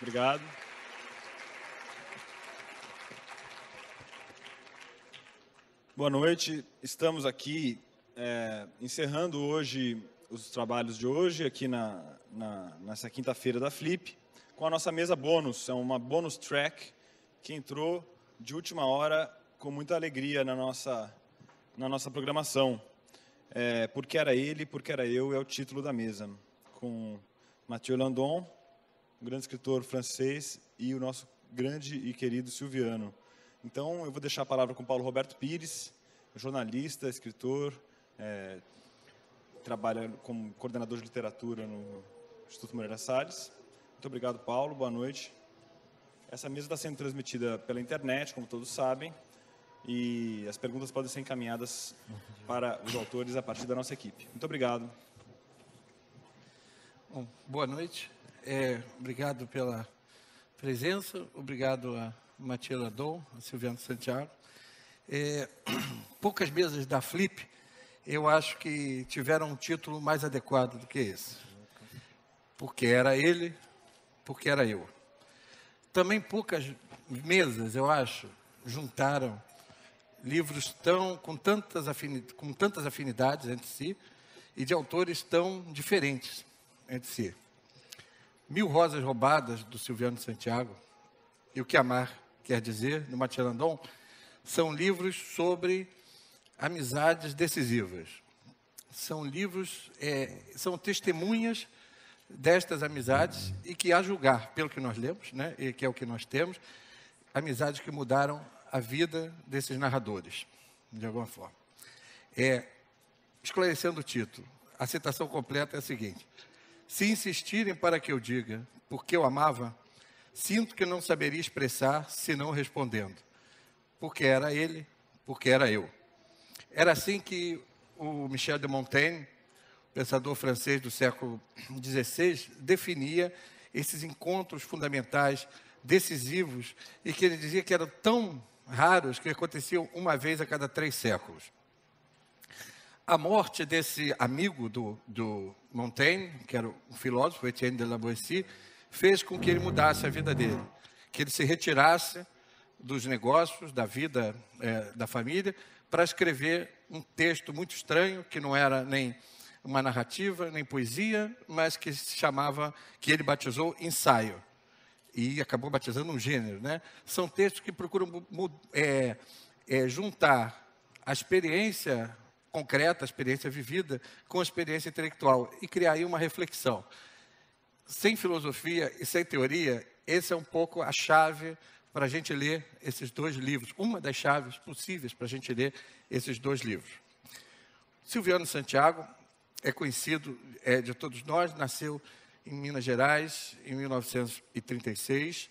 Obrigado. Boa noite. Estamos aqui encerrando hoje os trabalhos de hoje, aqui nessa quinta-feira da Flip, com a nossa mesa bônus. É uma bônus track que entrou de última hora com muita alegria na nossa programação. Porque era ele, porque era eu, é o título da mesa. Com Mathieu Landon, um grande escritor francês, e o nosso grande e querido Silviano. Então, eu vou deixar a palavra com Paulo Roberto Pires, jornalista, escritor, trabalha como coordenador de literatura no Instituto Moreira Salles. Muito obrigado, Paulo. Boa noite. Essa mesa está sendo transmitida pela internet, como todos sabem, e as perguntas podem ser encaminhadas para os autores a partir da nossa equipe. Muito obrigado. Bom, boa noite. Obrigado pela presença. Obrigado a Mathieu Landon, a Silviano Santiago. Poucas mesas da Flip, eu acho que tiveram um título mais adequado do que esse. Porque era ele, porque era eu. Também poucas mesas, eu acho, juntaram livros com tantas afinidades entre si e de autores tão diferentes entre si. Mil Rosas Roubadas, do Silviano Santiago, e O que Amar Quer Dizer, do Mathieu Landon, são livros sobre amizades decisivas. São livros, são testemunhas destas amizades e que, a julgar pelo que nós lemos, né, e que é o que nós temos, amizades que mudaram a vida desses narradores, de alguma forma. Esclarecendo o título, a citação completa é a seguinte: se insistirem para que eu diga porque eu amava, sinto que não saberia expressar senão respondendo. Porque era ele, porque era eu. Era assim que o Michel de Montaigne, pensador francês do século XVI, definia esses encontros fundamentais, decisivos, e que ele dizia que eram tão raros que aconteciam uma vez a cada 3 séculos. A morte desse amigo do Montaigne, que era um filósofo, Etienne de la Boétie, fez com que ele mudasse a vida dele, que ele se retirasse dos negócios, da vida da família, para escrever um texto muito estranho, que não era nem uma narrativa, nem poesia, mas que se chamava, que ele batizou ensaio, e acabou batizando um gênero, né? São textos que procuram juntar a experiência concreta, a experiência vivida, com a experiência intelectual, e criar aí uma reflexão. Sem filosofia e sem teoria, essa é um pouco a chave para a gente ler esses 2 livros, uma das chaves possíveis para a gente ler esses 2 livros. Silviano Santiago é conhecido de todos nós, nasceu em Minas Gerais em 1936,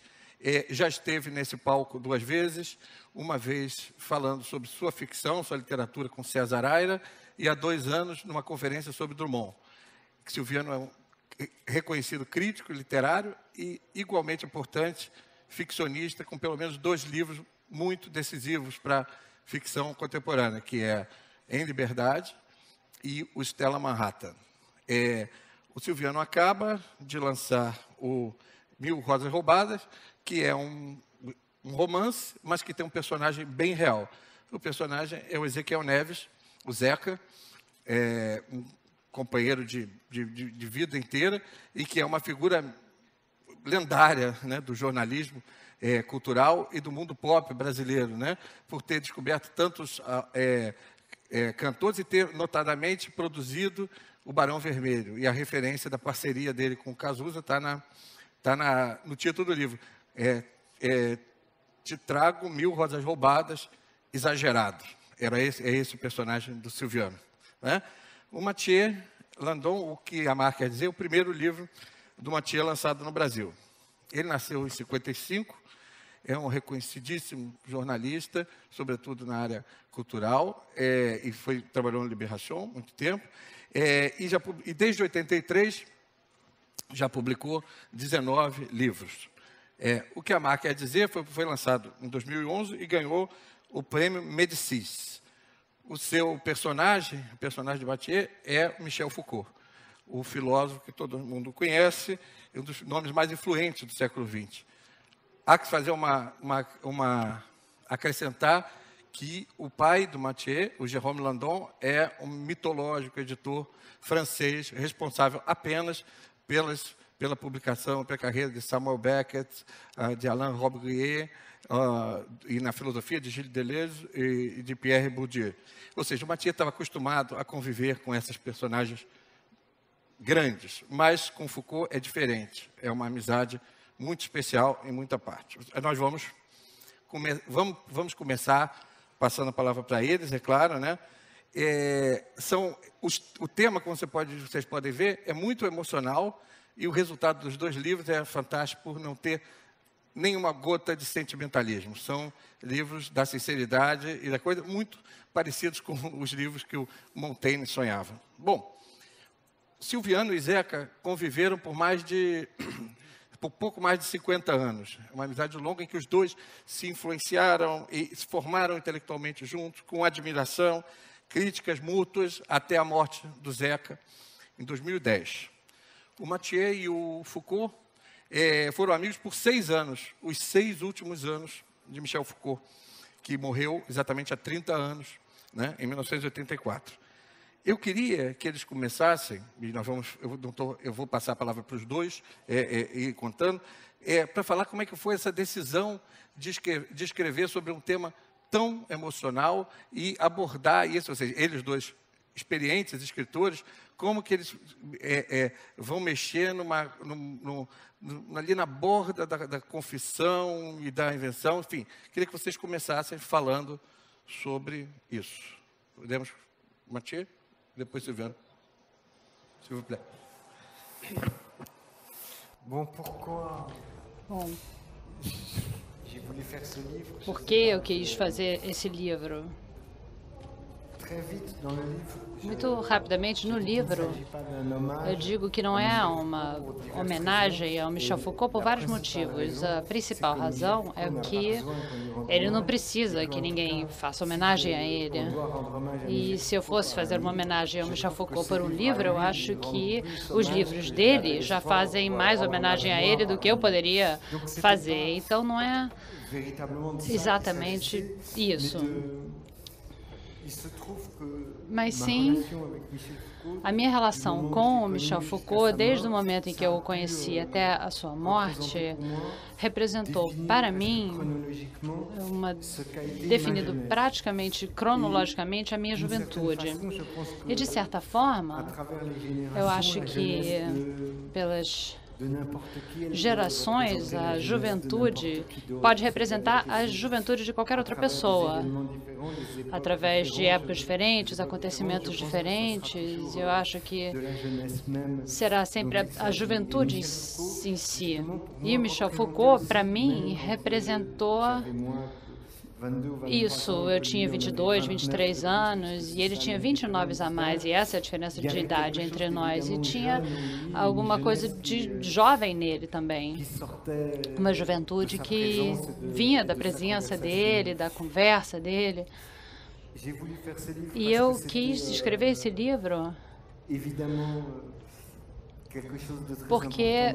já esteve nesse palco 2 vezes, uma vez falando sobre sua ficção, sua literatura com César Aira, e há 2 anos numa conferência sobre Drummond. Silviano é um reconhecido crítico literário e igualmente importante ficcionista, com pelo menos 2 livros muito decisivos para a ficção contemporânea, que é Em Liberdade e o Stella Manhattan. O Silviano acaba de lançar o Mil Rosas Roubadas, que é um romance, mas que tem um personagem bem real. O personagem é o Ezequiel Neves, o Zeca, um companheiro de vida inteira, e que é uma figura lendária, né, do jornalismo cultural e do mundo pop brasileiro, né, por ter descoberto tantos cantores e ter, notadamente, produzido o Barão Vermelho. E a referência da parceria dele com o Cazuza está no título do livro. Te trago 1000 rosas roubadas, exagerado. É esse o personagem do Silviano, né? O Mathieu Landon, O que Amar Quer Dizer, o primeiro livro do Mathieu lançado no Brasil. Ele nasceu em 55, é um reconhecidíssimo jornalista, sobretudo na área cultural, e trabalhou no Libération há muito tempo, e desde 83 já publicou 19 livros. O que Amar Quer Dizer foi lançado em 2011 e ganhou o prêmio Médicis. O seu personagem, o personagem de Mathieu, é Michel Foucault. o filósofo que todo mundo conhece, um dos nomes mais influentes do século XX. Há que fazer acrescentar que o pai do Mathieu, o Jérôme Landon, é um mitológico editor francês, responsável apenas pela publicação, pela carreira de Samuel Beckett, de Alain Robbe-Grillet, e na filosofia de Gilles Deleuze e de Pierre Bourdieu. Ou seja, o Mathieu estava acostumado a conviver com essas personagens grandes, mas com Foucault é diferente. É uma amizade muito especial em muita parte. Nós vamos começar passando a palavra para eles, é claro, né? O tema, como vocês podem ver, é muito emocional e o resultado dos dois livros é fantástico por não ter nenhuma gota de sentimentalismo. São livros da sinceridade e da coisa muito parecidos com os livros que o Montaigne sonhava. Bom, Silviano e Zeca conviveram por pouco mais de 50 anos. Uma amizade longa em que os dois se influenciaram e se formaram intelectualmente juntos, com admiração, críticas mútuas, até a morte do Zeca, em 2010. O Mathieu e o Foucault foram amigos por 6 anos, os 6 últimos anos de Michel Foucault, que morreu exatamente há 30 anos, né, em 1984. Eu queria que eles começassem, e eu vou passar a palavra para os dois, ir contando, para falar como é que foi essa decisão de escrever sobre um tema tão emocional e abordar isso, ou seja, eles dois experientes escritores, como que eles vão mexer ali na borda da confissão e da invenção. Enfim, queria que vocês começassem falando sobre isso. Podemos, Mathieu? Depois Silviano. S'il vous plaît. Bom, por que eu quis fazer esse livro? Muito rapidamente no livro, eu digo que não é uma homenagem ao Michel Foucault por vários motivos. A principal razão é que ele não precisa que ninguém faça homenagem a ele. E se eu fosse fazer uma homenagem ao Michel Foucault por um livro, eu acho que os livros dele já fazem mais homenagem a ele do que eu poderia fazer. Então não é exatamente isso. Mas sim, a minha relação com o Michel Foucault, desde o momento em que eu o conheci até a sua morte, representou para mim, definido praticamente cronologicamente, a minha juventude. E, de certa forma, eu acho que pelas gerações, a juventude pode representar a juventude de qualquer outra pessoa, através de épocas diferentes, acontecimentos diferentes. Eu acho que será sempre a juventude em si. E Michel Foucault, para mim, representou isso. Eu tinha 22, 23 anos e ele tinha 29 a mais, e essa é a diferença de idade entre nós. E tinha alguma coisa de jovem nele também, uma juventude que vinha da presença dele, da conversa dele. E eu quis escrever esse livro porque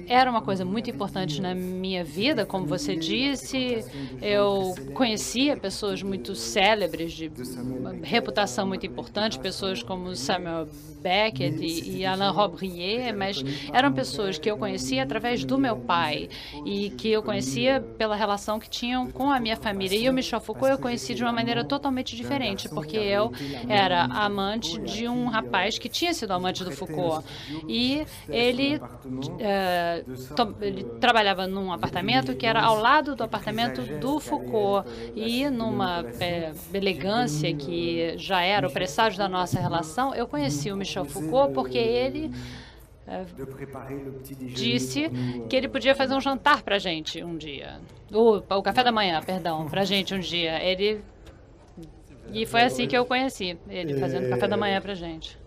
era uma coisa muito importante na minha vida, como você disse. Eu conhecia pessoas muito célebres, de uma reputação muito importante, pessoas como Samuel Beckett e Alain Robbe-Grillet, mas eram pessoas que eu conhecia através do meu pai e que eu conhecia pela relação que tinham com a minha família. E o Michel Foucault eu conheci de uma maneira totalmente diferente, porque eu era amante de um rapaz que tinha sido amante do Foucault. E ele trabalhava num apartamento que era ao lado do apartamento do Foucault. E numa elegância que já era o presságio da nossa relação, eu conheci o Michel Foucault porque ele disse que ele podia fazer um jantar para a gente um dia. O café da manhã, perdão, para a gente um dia. E foi assim que eu conheci ele, fazendo café da manhã para a gente.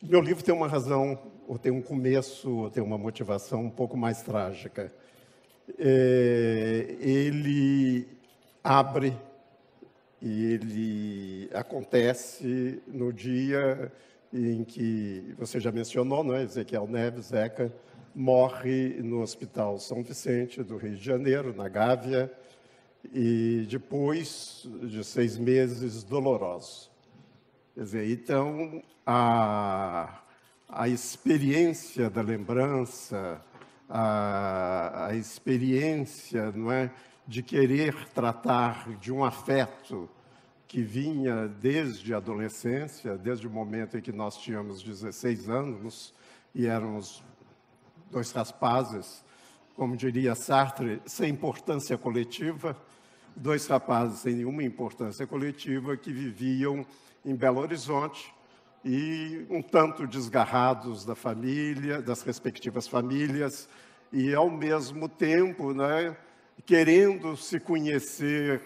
Meu livro tem uma razão, ou tem um começo, ou tem uma motivação um pouco mais trágica. Ele abre e ele acontece no dia em que você já mencionou, não é? Ezequiel Neves, Zeca, morre no Hospital São Vicente, do Rio de Janeiro, na Gávea, e depois de 6 meses dolorosos. Quer dizer, então, a experiência da lembrança, a experiência, não é, de querer tratar de um afeto que vinha desde a adolescência, desde o momento em que nós tínhamos 16 anos e éramos 2 rapazes, como diria Sartre, sem importância coletiva, 2 rapazes sem nenhuma importância coletiva que viviam em Belo Horizonte e um tanto desgarrados da família, das respectivas famílias, e ao mesmo tempo, né, querendo se conhecer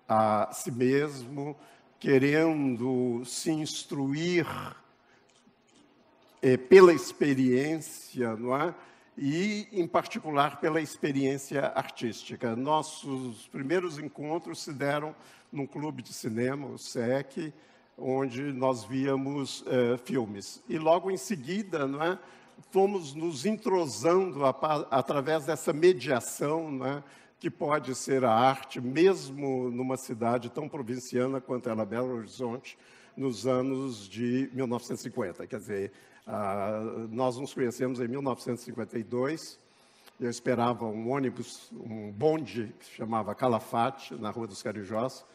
a si mesmo, querendo se instruir pela experiência, não é? E, em particular, pela experiência artística. Nossos primeiros encontros se deram num clube de cinema, o SEC, onde nós víamos filmes. E, logo em seguida, não é, fomos nos entrosando através dessa mediação, não é, que pode ser a arte, mesmo numa cidade tão provinciana quanto era Belo Horizonte, nos anos de 1950. Quer dizer, nós nos conhecemos em 1952, eu esperava um ônibus, um bonde, que se chamava Calafate, na Rua dos Carijós,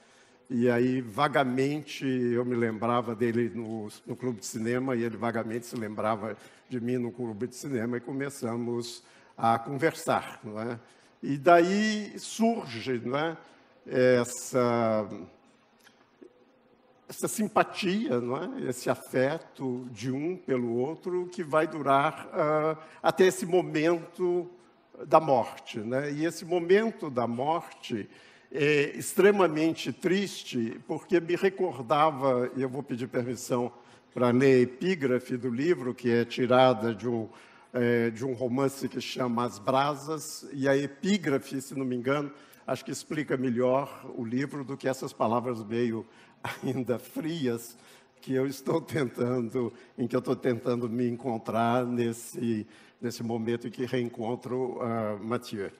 e aí, vagamente, eu me lembrava dele no clube de cinema, e ele vagamente se lembrava de mim no clube de cinema, e começamos a conversar, não é? E daí surge, não é, essa simpatia, não é? Esse afeto de um pelo outro que vai durar até esse momento da morte, né? E esse momento da morte é extremamente triste, porque me recordava, e eu vou pedir permissão para ler a epígrafe do livro, que é tirada de um romance que chama As Brasas, e a epígrafe, se não me engano, acho que explica melhor o livro do que essas palavras meio ainda frias que eu estou tentando me encontrar nesse momento em que reencontro Mathieu.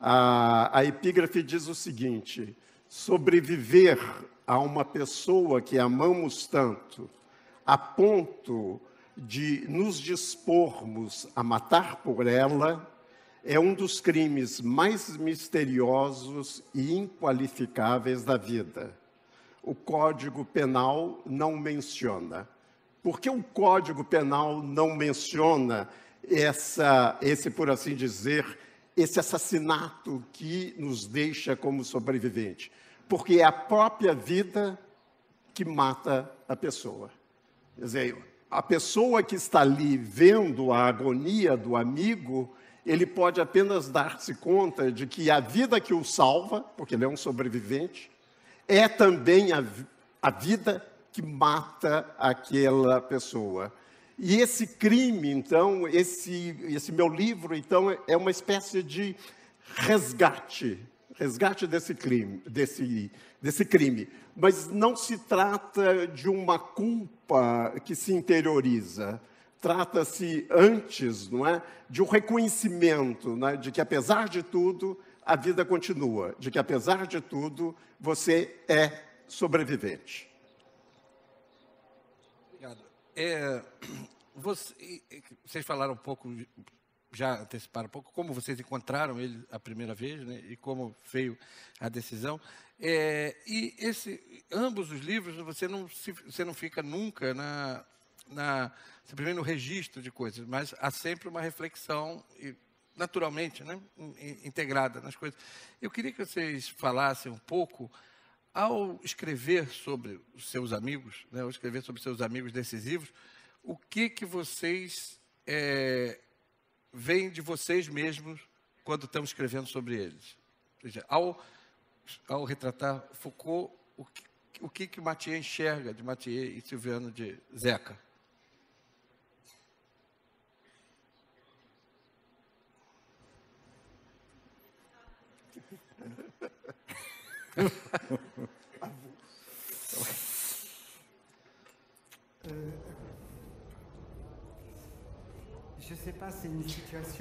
A epígrafe diz o seguinte: sobreviver a uma pessoa que amamos tanto, a ponto de nos dispormos a matar por ela, é um dos crimes mais misteriosos e inqualificáveis da vida. O Código Penal não menciona. Por que o Código Penal não menciona esse, por assim dizer, esse assassinato que nos deixa como sobrevivente? Porque é a própria vida que mata a pessoa. Quer dizer, a pessoa que está ali vendo a agonia do amigo, ele pode apenas dar-se conta de que a vida que o salva, porque ele é um sobrevivente, é também a vida que mata aquela pessoa. E esse crime, então, esse meu livro, então, é uma espécie de resgate desse crime. Mas não se trata de uma culpa que se interioriza. Trata-se antes, não é, de um reconhecimento, não é, de que, apesar de tudo, a vida continua, de que, apesar de tudo, você é sobrevivente. Obrigado. Vocês falaram um pouco, já anteciparam um pouco, como vocês encontraram ele a primeira vez, né, e como veio a decisão. Ambos os livros, você não fica nunca simplesmente no registro de coisas, mas há sempre uma reflexão, naturalmente, né, integrada nas coisas. Eu queria que vocês falassem um pouco, ao escrever sobre os seus amigos, né, ao escrever sobre seus amigos decisivos, o que vocês veem de vocês mesmos quando estão escrevendo sobre eles? Ou seja, ao retratar Foucault, o que Mathieu enxerga de Mathieu e Silviano de Zeca?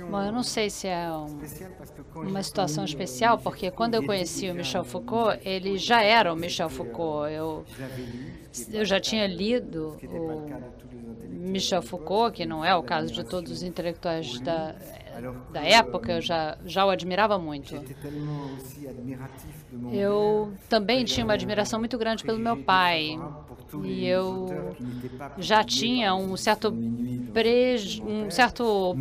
Bom, eu não sei se é uma situação especial, porque quando eu conheci o Michel Foucault, ele já era o Michel Foucault. Eu já tinha lido o Michel Foucault, que não é o caso de todos os intelectuais da época, eu já o admirava muito. Eu também tinha uma admiração muito grande pelo meu pai, e eu já tinha um certo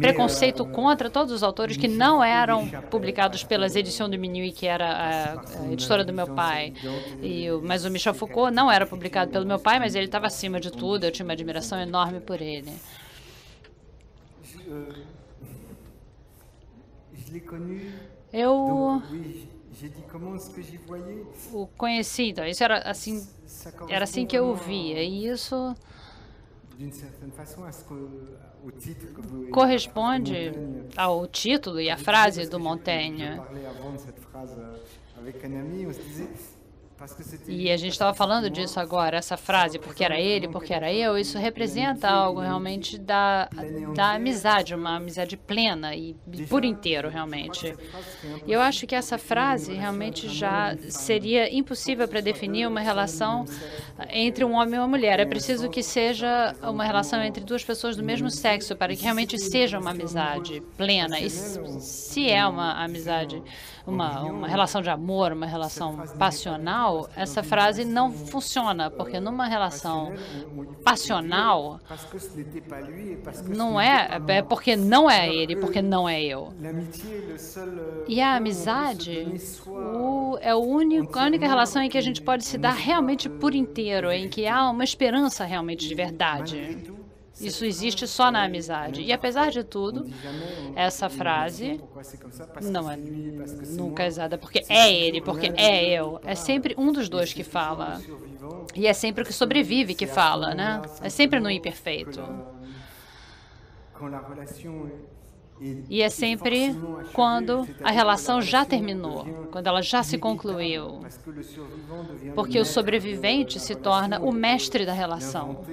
preconceito contra todos os autores que não eram publicados pelas Edições do Minuit, que era a editora do meu pai. Mas o Michel Foucault não era publicado pelo meu pai, mas ele estava acima de tudo, eu tinha uma admiração enorme por ele. Eu o conheci, então, isso era assim que eu o via, e isso corresponde ao título e à frase do Montaigne. E a gente estava falando disso agora, essa frase, porque era ele, porque era eu, isso representa algo realmente da amizade, uma amizade plena e por inteiro, realmente. E eu acho que essa frase realmente já seria impossível para definir uma relação entre um homem e uma mulher. É preciso que seja uma relação entre duas pessoas do mesmo sexo para que realmente seja uma amizade plena. E se é uma amizade, uma relação de amor, uma relação passional, essa frase não funciona, porque numa relação passional não é porque não é ele, porque não é eu. E a amizade é a única relação em que a gente pode se dar realmente por inteiro, em que há uma esperança realmente de verdade. Isso existe só na amizade. E apesar de tudo, essa frase não é nunca usada porque é ele, porque é eu. É sempre um dos dois que fala. E é sempre o que sobrevive que fala, né? É sempre no imperfeito. E é sempre quando a relação já terminou, quando ela já se concluiu. Porque o sobrevivente se torna o mestre da relação.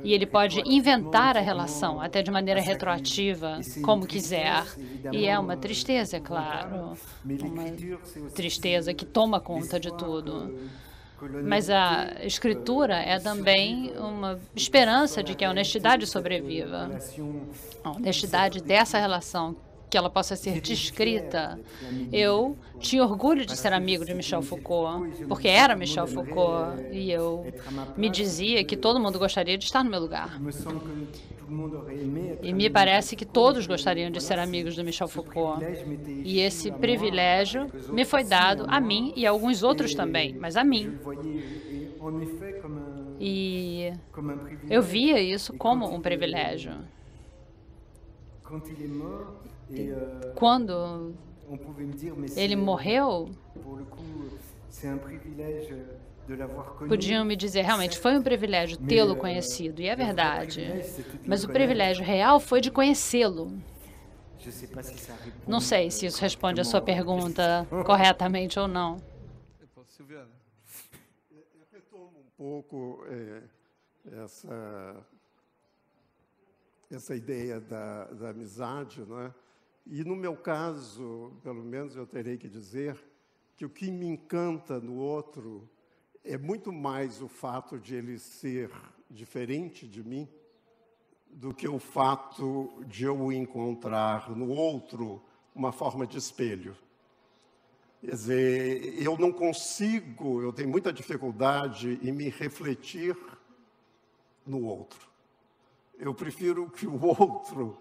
E ele pode inventar a relação, até de maneira retroativa, como quiser. E é uma tristeza, é claro. Uma tristeza que toma conta de tudo. Mas a escritura é também uma esperança de que a honestidade sobreviva. A honestidade dessa relação, que ela possa ser descrita. Eu tinha orgulho de ser amigo de Michel Foucault, porque era Michel Foucault, e eu me dizia que todo mundo gostaria de estar no meu lugar. E me parece que todos gostariam de ser amigos do Michel Foucault. E esse privilégio me foi dado a mim e a alguns outros também, mas a mim. E eu via isso como um privilégio. Quando ele morreu, podiam me dizer, realmente, foi um privilégio tê-lo conhecido, e é verdade. Mas o privilégio real foi de conhecê-lo. Não sei se isso responde a sua pergunta corretamente ou não. Eu retomo um pouco essa ideia da amizade, não é? E, no meu caso, pelo menos eu terei que dizer que o que me encanta no outro é muito mais o fato de ele ser diferente de mim do que o fato de eu encontrar no outro uma forma de espelho. Quer dizer, eu não consigo, eu tenho muita dificuldade em me refletir no outro. Eu prefiro que o outro,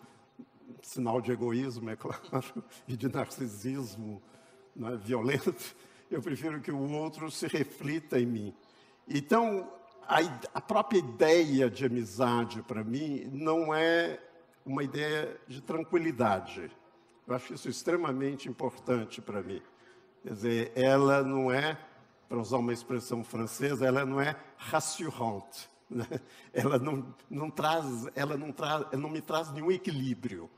sinal de egoísmo, é claro, e de narcisismo, não é, violento, eu prefiro que o outro se reflita em mim. Então, a própria ideia de amizade, para mim, não é uma ideia de tranquilidade. Eu acho isso extremamente importante para mim. Quer dizer, ela não é, para usar uma expressão francesa, ela não é rassurante. Né? Ela não me traz nenhum equilíbrio.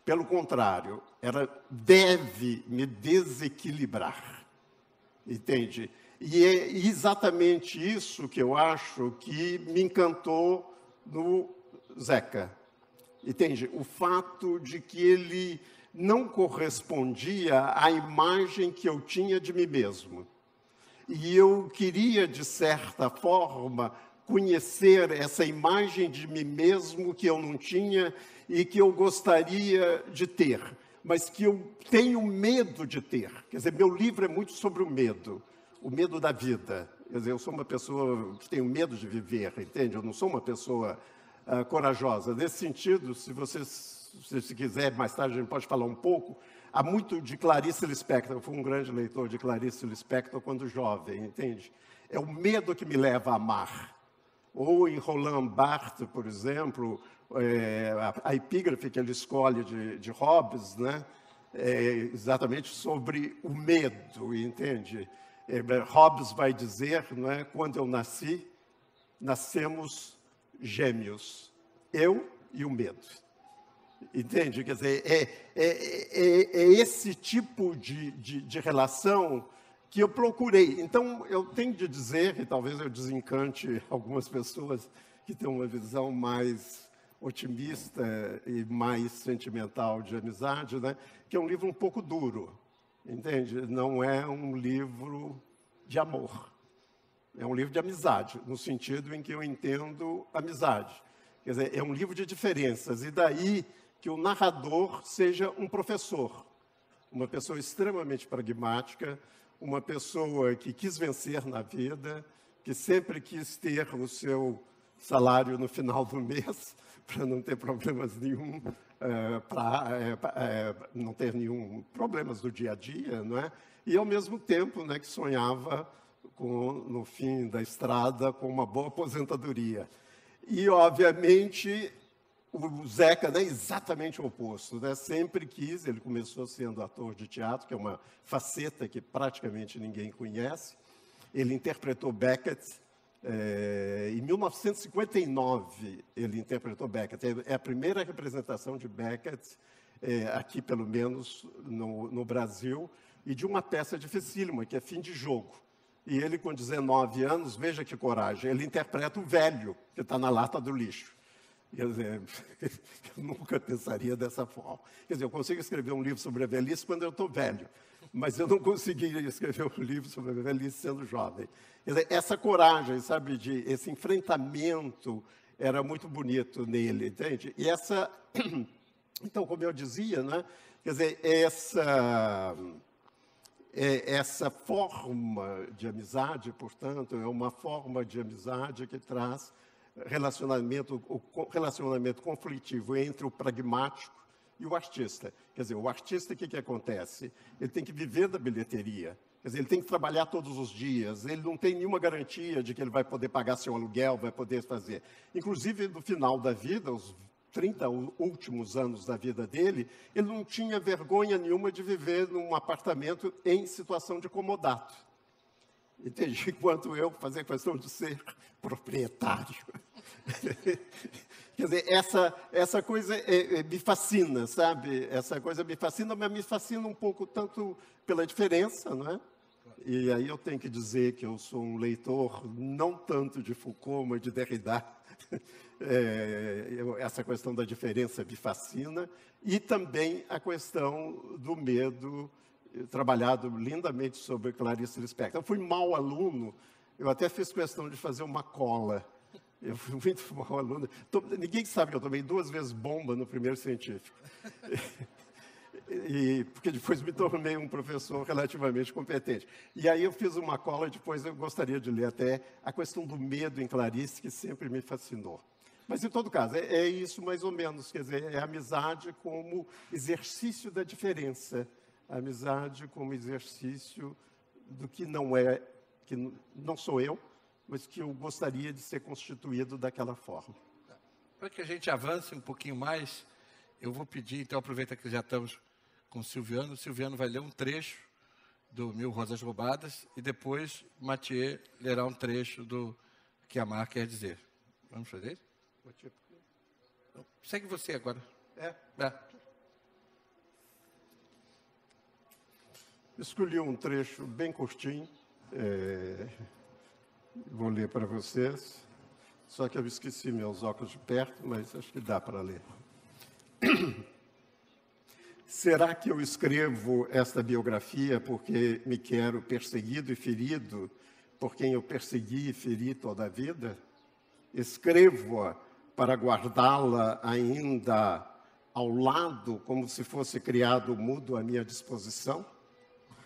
Pelo contrário, ela deve me desequilibrar. Entende? E é exatamente isso que eu acho que me encantou no Zeca. Entende? O fato de que ele não correspondia à imagem que eu tinha de mim mesmo. E eu queria, de certa forma, conhecer essa imagem de mim mesmo que eu não tinha e que eu gostaria de ter, mas que eu tenho medo de ter. Quer dizer, meu livro é muito sobre o medo da vida. Quer dizer, eu sou uma pessoa que tenho medo de viver, entende? Eu não sou uma pessoa corajosa. Nesse sentido, se quiser, mais tarde a gente pode falar um pouco, há muito de Clarice Lispector. Eu fui um grande leitor de Clarice Lispector quando jovem, entende? É o medo que me leva a amar. Ou em Roland Barthes, por exemplo, a epígrafe que ele escolhe de Hobbes, né, é exatamente sobre o medo, entende? Hobbes vai dizer, não é, quando eu nasci, nascemos gêmeos, eu e o medo. Entende? Quer dizer, é esse tipo de relação que eu procurei. Então, eu tenho de dizer, e talvez eu desencante algumas pessoas que têm uma visão mais otimista e mais sentimental de amizade, né, que é um livro um pouco duro, entende? Não é um livro de amor. É um livro de amizade, no sentido em que eu entendo amizade. Quer dizer, é um livro de diferenças, e daí que o narrador seja um professor, uma pessoa extremamente pragmática, uma pessoa que quis vencer na vida, que sempre quis ter o seu salário no final do mês, para não ter problemas nenhum, não ter nenhum problemas do dia a dia, não é? E ao mesmo tempo, né, que sonhava no fim da estrada com uma boa aposentadoria. E obviamente o Zeca, né, é exatamente o oposto, né? Sempre quis, ele começou sendo ator de teatro, que é uma faceta que praticamente ninguém conhece. Ele interpretou Beckett, em 1959 ele interpretou Beckett. É a primeira representação de Beckett, aqui pelo menos no Brasil, e de uma peça dificílima, que é Fim de Jogo. E ele, com 19 anos, veja que coragem, ele interpreta o velho que está na lata do lixo. Quer dizer, eu nunca pensaria dessa forma. Quer dizer, eu consigo escrever um livro sobre a velhice quando eu estou velho, mas eu não conseguiria escrever um livro sobre a velhice sendo jovem. Quer dizer, essa coragem, sabe, esse enfrentamento era muito bonito nele, entende? E então, como eu dizia, né, quer dizer, essa forma de amizade, portanto, é uma forma de amizade que traz relacionamento conflitivo entre o pragmático e o artista. Quer dizer, o artista, o que acontece? Ele tem que viver da bilheteria. Quer dizer, ele tem que trabalhar todos os dias. Ele não tem nenhuma garantia de que ele vai poder pagar seu aluguel, vai poder fazer. Inclusive, no final da vida, os 30 últimos anos da vida dele, ele não tinha vergonha nenhuma de viver num apartamento em situação de comodato. Entende? Enquanto eu fazer questão de ser proprietário. Quer dizer, essa coisa me fascina, sabe? Essa coisa me fascina, mas me fascina um pouco tanto pela diferença, não é? E aí eu tenho que dizer que eu sou um leitor não tanto de Foucault, mas de Derrida. Essa questão da diferença me fascina. E também a questão do medo, trabalhado lindamente sobre Clarice Lispector. Eu fui mau aluno, eu até fiz questão de fazer uma cola. Eu fui muito mau aluno. Ninguém sabe que eu tomei 2 vezes bomba no primeiro científico. Porque depois me tornei um professor relativamente competente. E aí eu fiz uma cola, depois eu gostaria de ler até a questão do medo em Clarice, que sempre me fascinou. Mas, em todo caso, é isso mais ou menos, quer dizer, é a amizade como exercício da diferença, a amizade como exercício do que não sou eu, mas que eu gostaria de ser constituído daquela forma. Para que a gente avance um pouquinho mais, eu vou pedir, então, aproveita que já estamos com o Silviano vai ler um trecho do 1000 Rosas Roubadas e depois Mathieu lerá um trecho do que Amar quer dizer. Vamos fazer isso? Segue você agora. Escolhi um trecho bem curtinho, vou ler para vocês, só que eu esqueci meus óculos de perto, mas acho que dá para ler. Será que eu escrevo esta biografia porque me quero perseguido e ferido por quem eu persegui e feri toda a vida? Escrevo-a para guardá-la ainda ao lado, como se fosse criado mudo à minha disposição?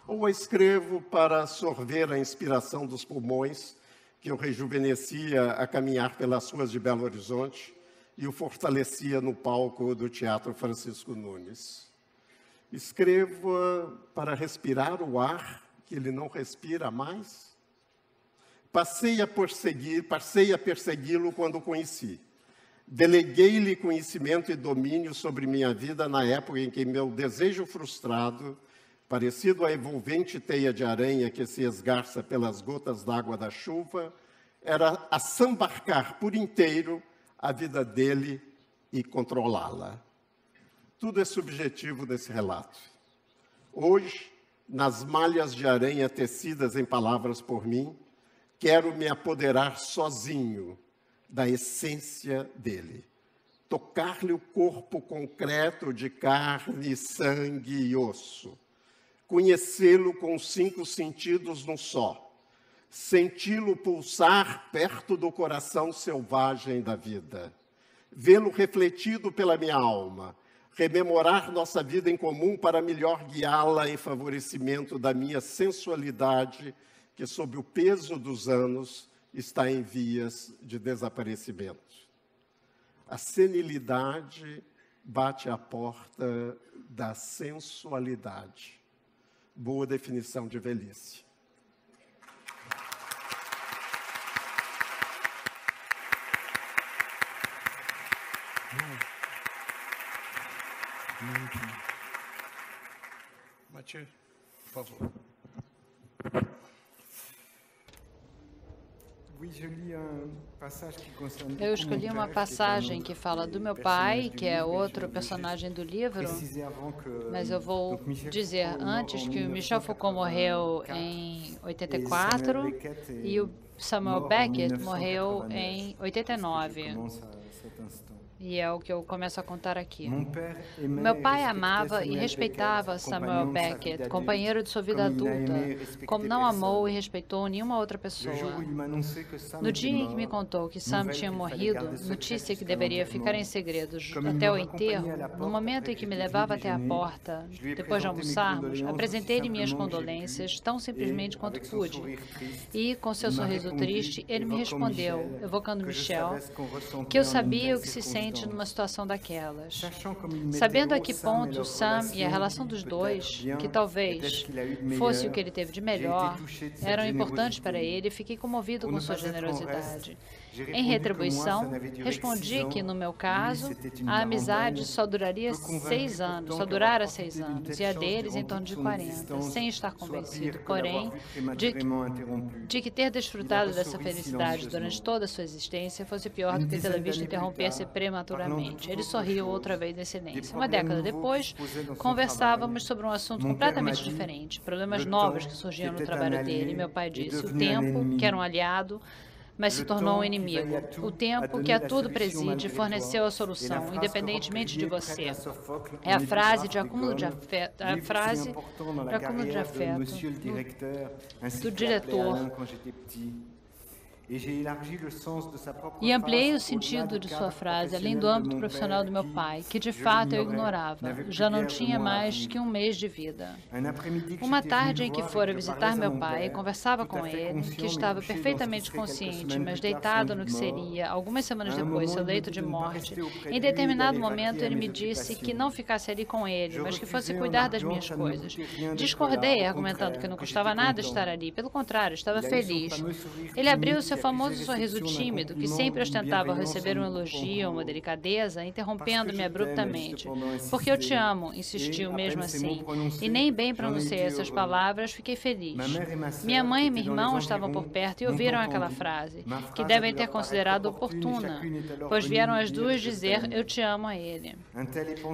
Ou a escrevo para sorver a inspiração dos pulmões que eu rejuvenescia a caminhar pelas ruas de Belo Horizonte e o fortalecia no palco do Teatro Francisco Nunes? Escrevo-a para respirar o ar que ele não respira mais? Passei a persegui-lo quando o conheci. Deleguei-lhe conhecimento e domínio sobre minha vida na época em que meu desejo frustrado, parecido à envolvente teia de aranha que se esgarça pelas gotas d'água da chuva, era assambarcar por inteiro a vida dele e controlá-la. Tudo é subjetivo nesse relato. Hoje, nas malhas de aranha tecidas em palavras por mim, quero me apoderar sozinho da essência dele. Tocar-lhe o corpo concreto de carne, sangue e osso. Conhecê-lo com os 5 sentidos num só. Senti-lo pulsar perto do coração selvagem da vida. Vê-lo refletido pela minha alma. Rememorar nossa vida em comum para melhor guiá-la em favorecimento da minha sensualidade, que sob o peso dos anos está em vias de desaparecimento. A senilidade bate à porta da sensualidade. Boa definição de velhice. Mathieu, por favor. Eu escolhi uma passagem que fala do meu pai, que é outro personagem do livro, mas eu vou dizer antes que o Michel Foucault morreu em 84 e o Samuel Beckett morreu em 89. E é o que eu começo a contar aqui. Meu pai amava e respeitava Samuel Beckett, companheiro de sua vida adulta, como não amou e respeitou nenhuma outra pessoa. No dia em que me contou que Sam tinha morrido, notícia que deveria ficar em segredo até o enterro, no momento em que me levava até a porta, depois de almoçarmos, apresentei-lhe minhas condolências tão simplesmente quanto pude. E, com seu sorriso triste, ele me respondeu, evocando Michel, que eu sabia o que se sente numa situação daquelas. Sabendo a que ponto Sam e a relação dos dois, que talvez fosse o que ele teve de melhor, eram importantes para ele, fiquei comovido com sua generosidade. Em retribuição, respondi que, no meu caso, a amizade só durara 6 anos, e a deles em torno de 40, sem estar convencido, porém, de que ter desfrutado dessa felicidade durante toda a sua existência fosse pior do que tê-la visto interromper-se prematuramente. Ele sorriu outra vez em silêncio. Uma década depois, conversávamos sobre um assunto completamente diferente, problemas novos que surgiam no trabalho dele. Meu pai disse, o tempo, que era um aliado, mas se tornou um inimigo. O tempo que a tudo preside forneceu a solução, independentemente de você. É a frase de acúmulo de afeto, do diretor. E ampliei o sentido de sua frase, além do âmbito profissional do meu pai, que de fato eu ignorava. Já não tinha mais que 1 mês de vida. Uma tarde em que fora visitar meu pai, conversava com ele, que estava perfeitamente consciente, mas deitado no que seria, algumas semanas depois, seu leito de morte. Em determinado momento, ele me disse que não ficasse ali com ele, mas que fosse cuidar das minhas coisas. Discordei, argumentando que não custava nada estar ali. Pelo contrário, estava feliz. Ele abriu seu famoso sorriso tímido, que sempre ostentava ao receber um elogio ou uma delicadeza, interrompendo-me abruptamente. Porque eu te amo, insistiu mesmo assim. E nem bem pronunciei essas palavras, fiquei feliz. Minha mãe e meu irmão estavam por perto e ouviram aquela frase, que devem ter considerado oportuna, pois vieram as duas dizer eu te amo a ele.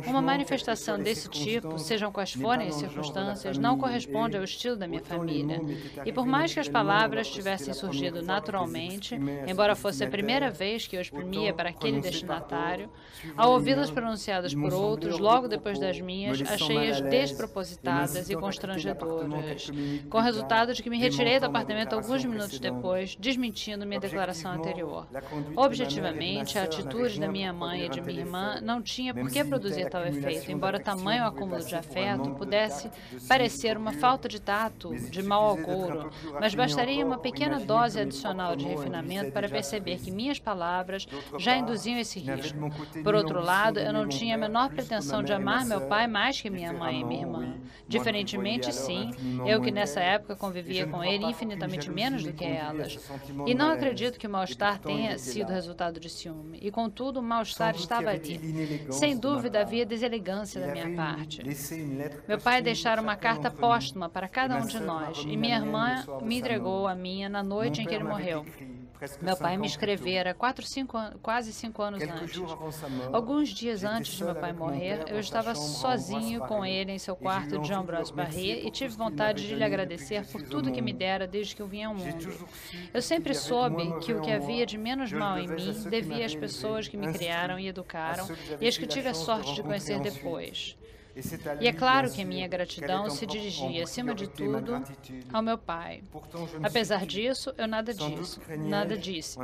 Uma manifestação desse tipo, sejam quais forem as circunstâncias, não corresponde ao estilo da minha família. E por mais que as palavras tivessem surgido naturalmente pessoalmente, embora fosse a primeira vez que eu exprimia para aquele destinatário, ao ouvi-las pronunciadas por outros, logo depois das minhas, achei-as despropositadas e constrangedoras, com o resultado de que me retirei do apartamento alguns minutos depois, desmentindo minha declaração anterior. Objetivamente, a atitude da minha mãe e de minha irmã não tinha por que produzir tal efeito, embora tamanho acúmulo de afeto pudesse parecer uma falta de tato, de mau agouro, mas bastaria uma pequena dose adicional de refinamento para perceber que minhas palavras já induziam esse risco. Por outro lado, eu não tinha a menor pretensão de amar meu pai mais que minha mãe e minha irmã. Diferentemente, sim, eu que nessa época convivia com ele infinitamente menos do que elas. E não acredito que o mal-estar tenha sido resultado de ciúme. E, contudo, o mal-estar estava ali. Sem dúvida, havia deselegância da minha parte. Meu pai deixara uma carta póstuma para cada um de nós, e minha irmã me entregou a minha na noite em que ele morreu. Meu pai me escrevera quase 5 anos antes. Alguns dias antes de meu pai morrer, eu estava sozinho com ele em seu quarto de Ambrose Paré e tive vontade de lhe agradecer por tudo que me dera desde que eu vim ao mundo. Eu sempre soube que o que havia de menos mal em mim devia às pessoas que me criaram e educaram e às que tive a sorte de conhecer depois. E é claro que a minha gratidão se dirigia, acima de tudo, ao meu pai. Apesar disso, eu nada disse.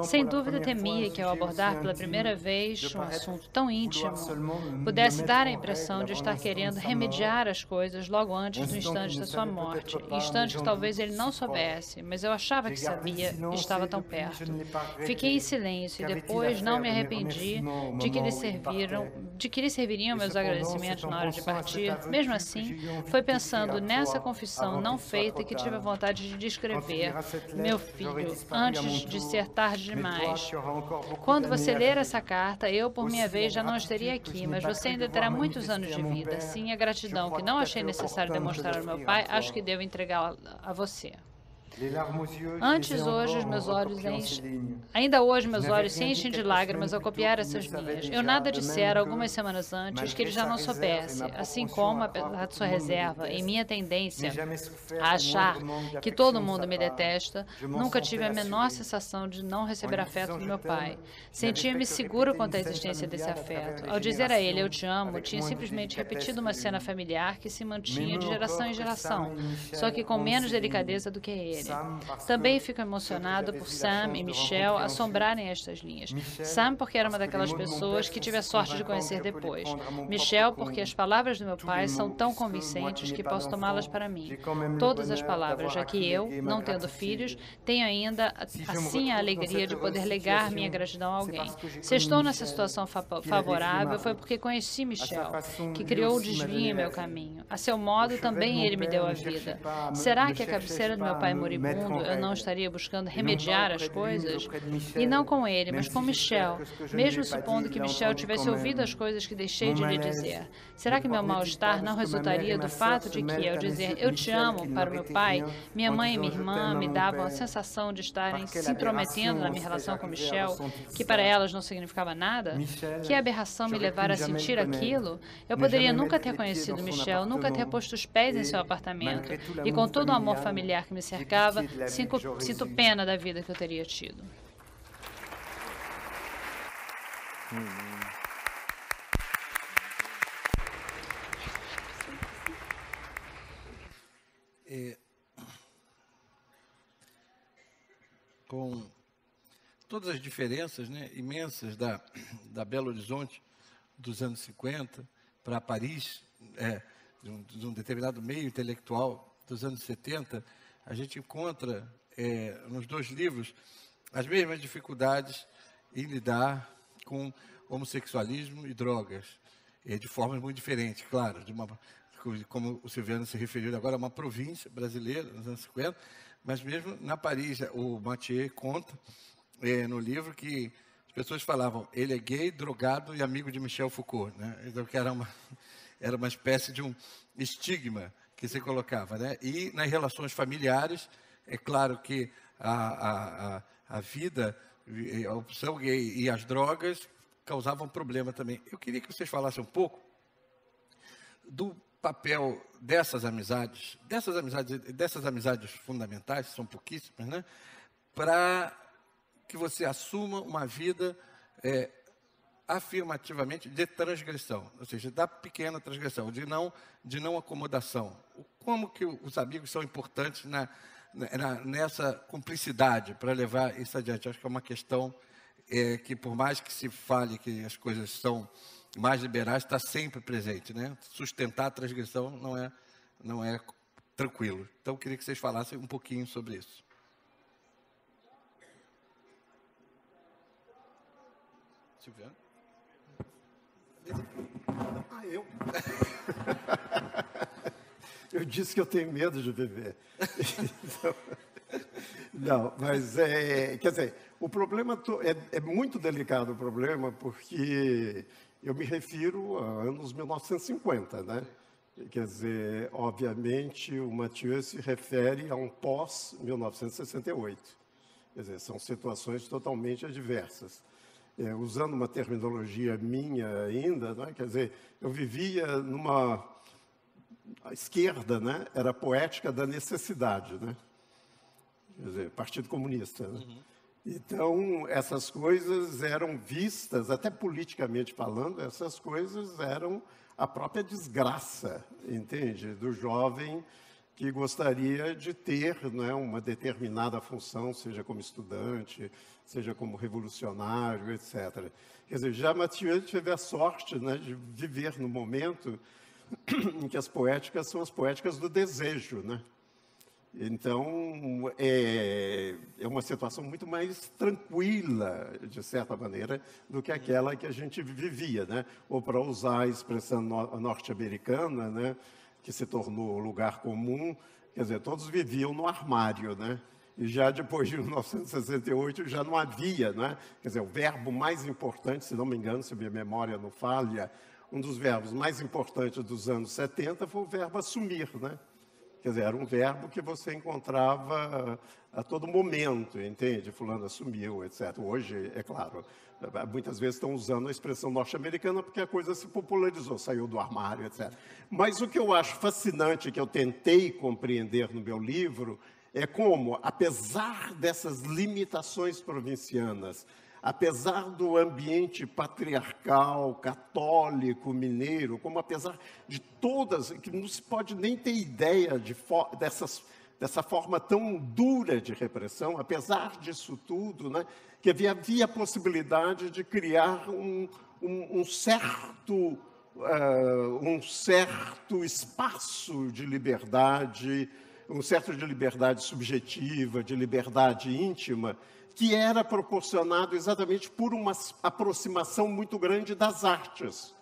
Sem dúvida temia que, ao abordar pela primeira vez um assunto tão íntimo, pudesse dar a impressão de estar querendo remediar as coisas logo antes do instante da sua morte, instante que talvez ele não soubesse, mas eu achava que sabia e estava tão perto. Fiquei em silêncio e depois não me arrependi de que lhe serviriam meus agradecimentos na hora de partir. Mesmo assim, foi pensando nessa confissão não feita que tive a vontade de descrever meu filho, antes de ser tarde demais. Quando você ler essa carta, eu, por minha vez, já não estaria aqui, mas você ainda terá muitos anos de vida. Sim, a gratidão que não achei necessário demonstrar ao meu pai, acho que devo entregá-la a você. Ainda hoje meus olhos se enchem de lágrimas ao copiar essas linhas. Eu nada dissera algumas semanas antes que ele já não soubesse, assim como, apesar de sua reserva, em minha tendência a achar que todo mundo me detesta, nunca tive a menor sensação de não receber afeto do meu pai. Sentia-me segura quanto à existência desse afeto. Ao dizer a ele, eu te amo, tinha simplesmente repetido uma cena familiar que se mantinha de geração em geração, só que com menos delicadeza do que ele. Também fico emocionado por Sam e Michelle assombrarem estas linhas. Sam porque era uma daquelas pessoas que tive a sorte de conhecer depois. Michelle porque as palavras do meu pai são tão convincentes que posso tomá-las para mim. Todas as palavras, já que eu, não tendo filhos, tenho ainda assim a alegria de poder legar minha gratidão a alguém. Se estou nessa situação favorável foi porque conheci Michelle, que criou o desvio em meu caminho. A seu modo, também ele me deu a vida. Será que a cabeceira do meu pai moribundo eu não estaria buscando remediar as coisas? E não com ele, mas com Michelle, mesmo supondo que Michelle tivesse ouvido as coisas que deixei de lhe dizer. Será que meu mal-estar não resultaria do fato de que, ao dizer eu te amo para o meu pai, minha mãe e minha irmã me davam a sensação de estarem se intrometendo na minha relação com Michelle, que para elas não significava nada? Que aberração me levara a sentir aquilo? Eu poderia nunca ter conhecido Michelle, nunca ter posto os pés em seu apartamento, e com todo o amor familiar que me cercava, sinto pena da vida que eu teria tido. Com todas as diferenças, né, imensas da Belo Horizonte dos anos 50 para Paris, de um determinado meio intelectual dos anos 70, a gente encontra nos dois livros as mesmas dificuldades em lidar com homossexualismo e drogas, de formas muito diferentes, claro, como o Silviano se referiu agora, uma província brasileira nos anos 50, mas mesmo na Paris, o Mathieu conta no livro que as pessoas falavam, ele é gay, drogado e amigo de Michel Foucault, né? Então, que era uma espécie de um estigma que se colocava, né? E nas relações familiares, é claro que a vida, a opção gay e as drogas causavam problema também. Eu queria que vocês falassem um pouco do papel dessas amizades fundamentais, são pouquíssimas, né? para que você assuma uma vida afirmativamente de transgressão, ou seja, da pequena transgressão, de não acomodação. Como que os amigos são importantes nessa cumplicidade para levar isso adiante? Acho que é uma questão que, por mais que se fale que as coisas são mais liberais, está sempre presente, né? Sustentar a transgressão não é tranquilo. Então, eu queria que vocês falassem um pouquinho sobre isso. Silviano? Eu? Eu disse que eu tenho medo de beber. Então, não, mas, quer dizer, o problema é muito delicado o problema, porque eu me refiro a anos 1950, né? Quer dizer, obviamente, o Mathieu se refere a um pós-1968. Quer dizer, são situações totalmente adversas. Usando uma terminologia minha ainda, né? Quer dizer, eu vivia a esquerda, né, era a poética da necessidade, né? Quer dizer, Partido Comunista. Né? Uhum. Então, essas coisas eram vistas, até politicamente falando, essas coisas eram a própria desgraça, entende? Do jovem que gostaria de ter, né, uma determinada função, seja como estudante, seja como revolucionário, etc. Quer dizer, já Mathieu teve a sorte, né, de viver no momento em que as poéticas são as poéticas do desejo, né? Então, é uma situação muito mais tranquila, de certa maneira, do que aquela que a gente vivia, né? Ou, para usar a expressão norte-americana, né, que se tornou lugar comum, quer dizer, todos viviam no armário, né? E já depois de 1968 já não havia, né? Quer dizer, o verbo mais importante, se não me engano, se minha memória não falha, um dos verbos mais importantes dos anos 70 foi o verbo assumir, né? Quer dizer, era um verbo que você encontrava a todo momento, entende? Fulano assumiu, etc. Hoje, é claro, muitas vezes estão usando a expressão norte-americana porque a coisa se popularizou, saiu do armário, etc. Mas o que eu acho fascinante, que eu tentei compreender no meu livro, é como, apesar dessas limitações provincianas, apesar do ambiente patriarcal, católico, mineiro, como apesar de todas, que não se pode nem ter ideia dessa forma tão dura de repressão, apesar disso tudo, né, que havia a possibilidade de criar um certo espaço de liberdade, um certo de liberdade subjetiva, de liberdade íntima, que era proporcionado exatamente por uma aproximação muito grande das artes.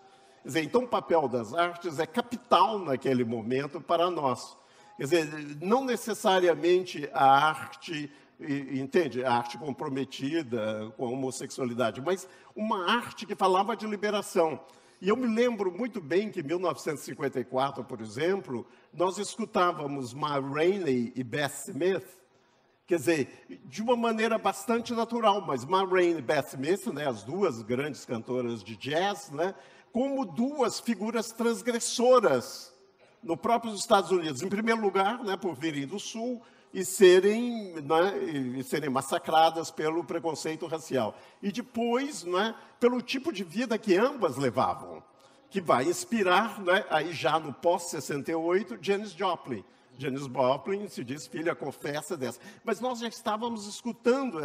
Quer dizer, então, o papel das artes é capital naquele momento para nós. Quer dizer, não necessariamente a arte, entende? A arte comprometida com a homossexualidade, mas uma arte que falava de liberação. E eu me lembro muito bem que em 1954, por exemplo, nós escutávamos Ma Rainey e Beth Smith, quer dizer, de uma maneira bastante natural, mas Ma Rainey e Beth Smith, né, as duas grandes cantoras de jazz, né, como duas figuras transgressoras no próprio Estados Unidos. Em primeiro lugar, né, por virem do Sul e serem massacradas pelo preconceito racial. E depois, né, pelo tipo de vida que ambas levavam, que vai inspirar, né, aí já no pós-68, Janis Joplin. Janis Joplin se diz filha confessa dessa. Mas nós já estávamos escutando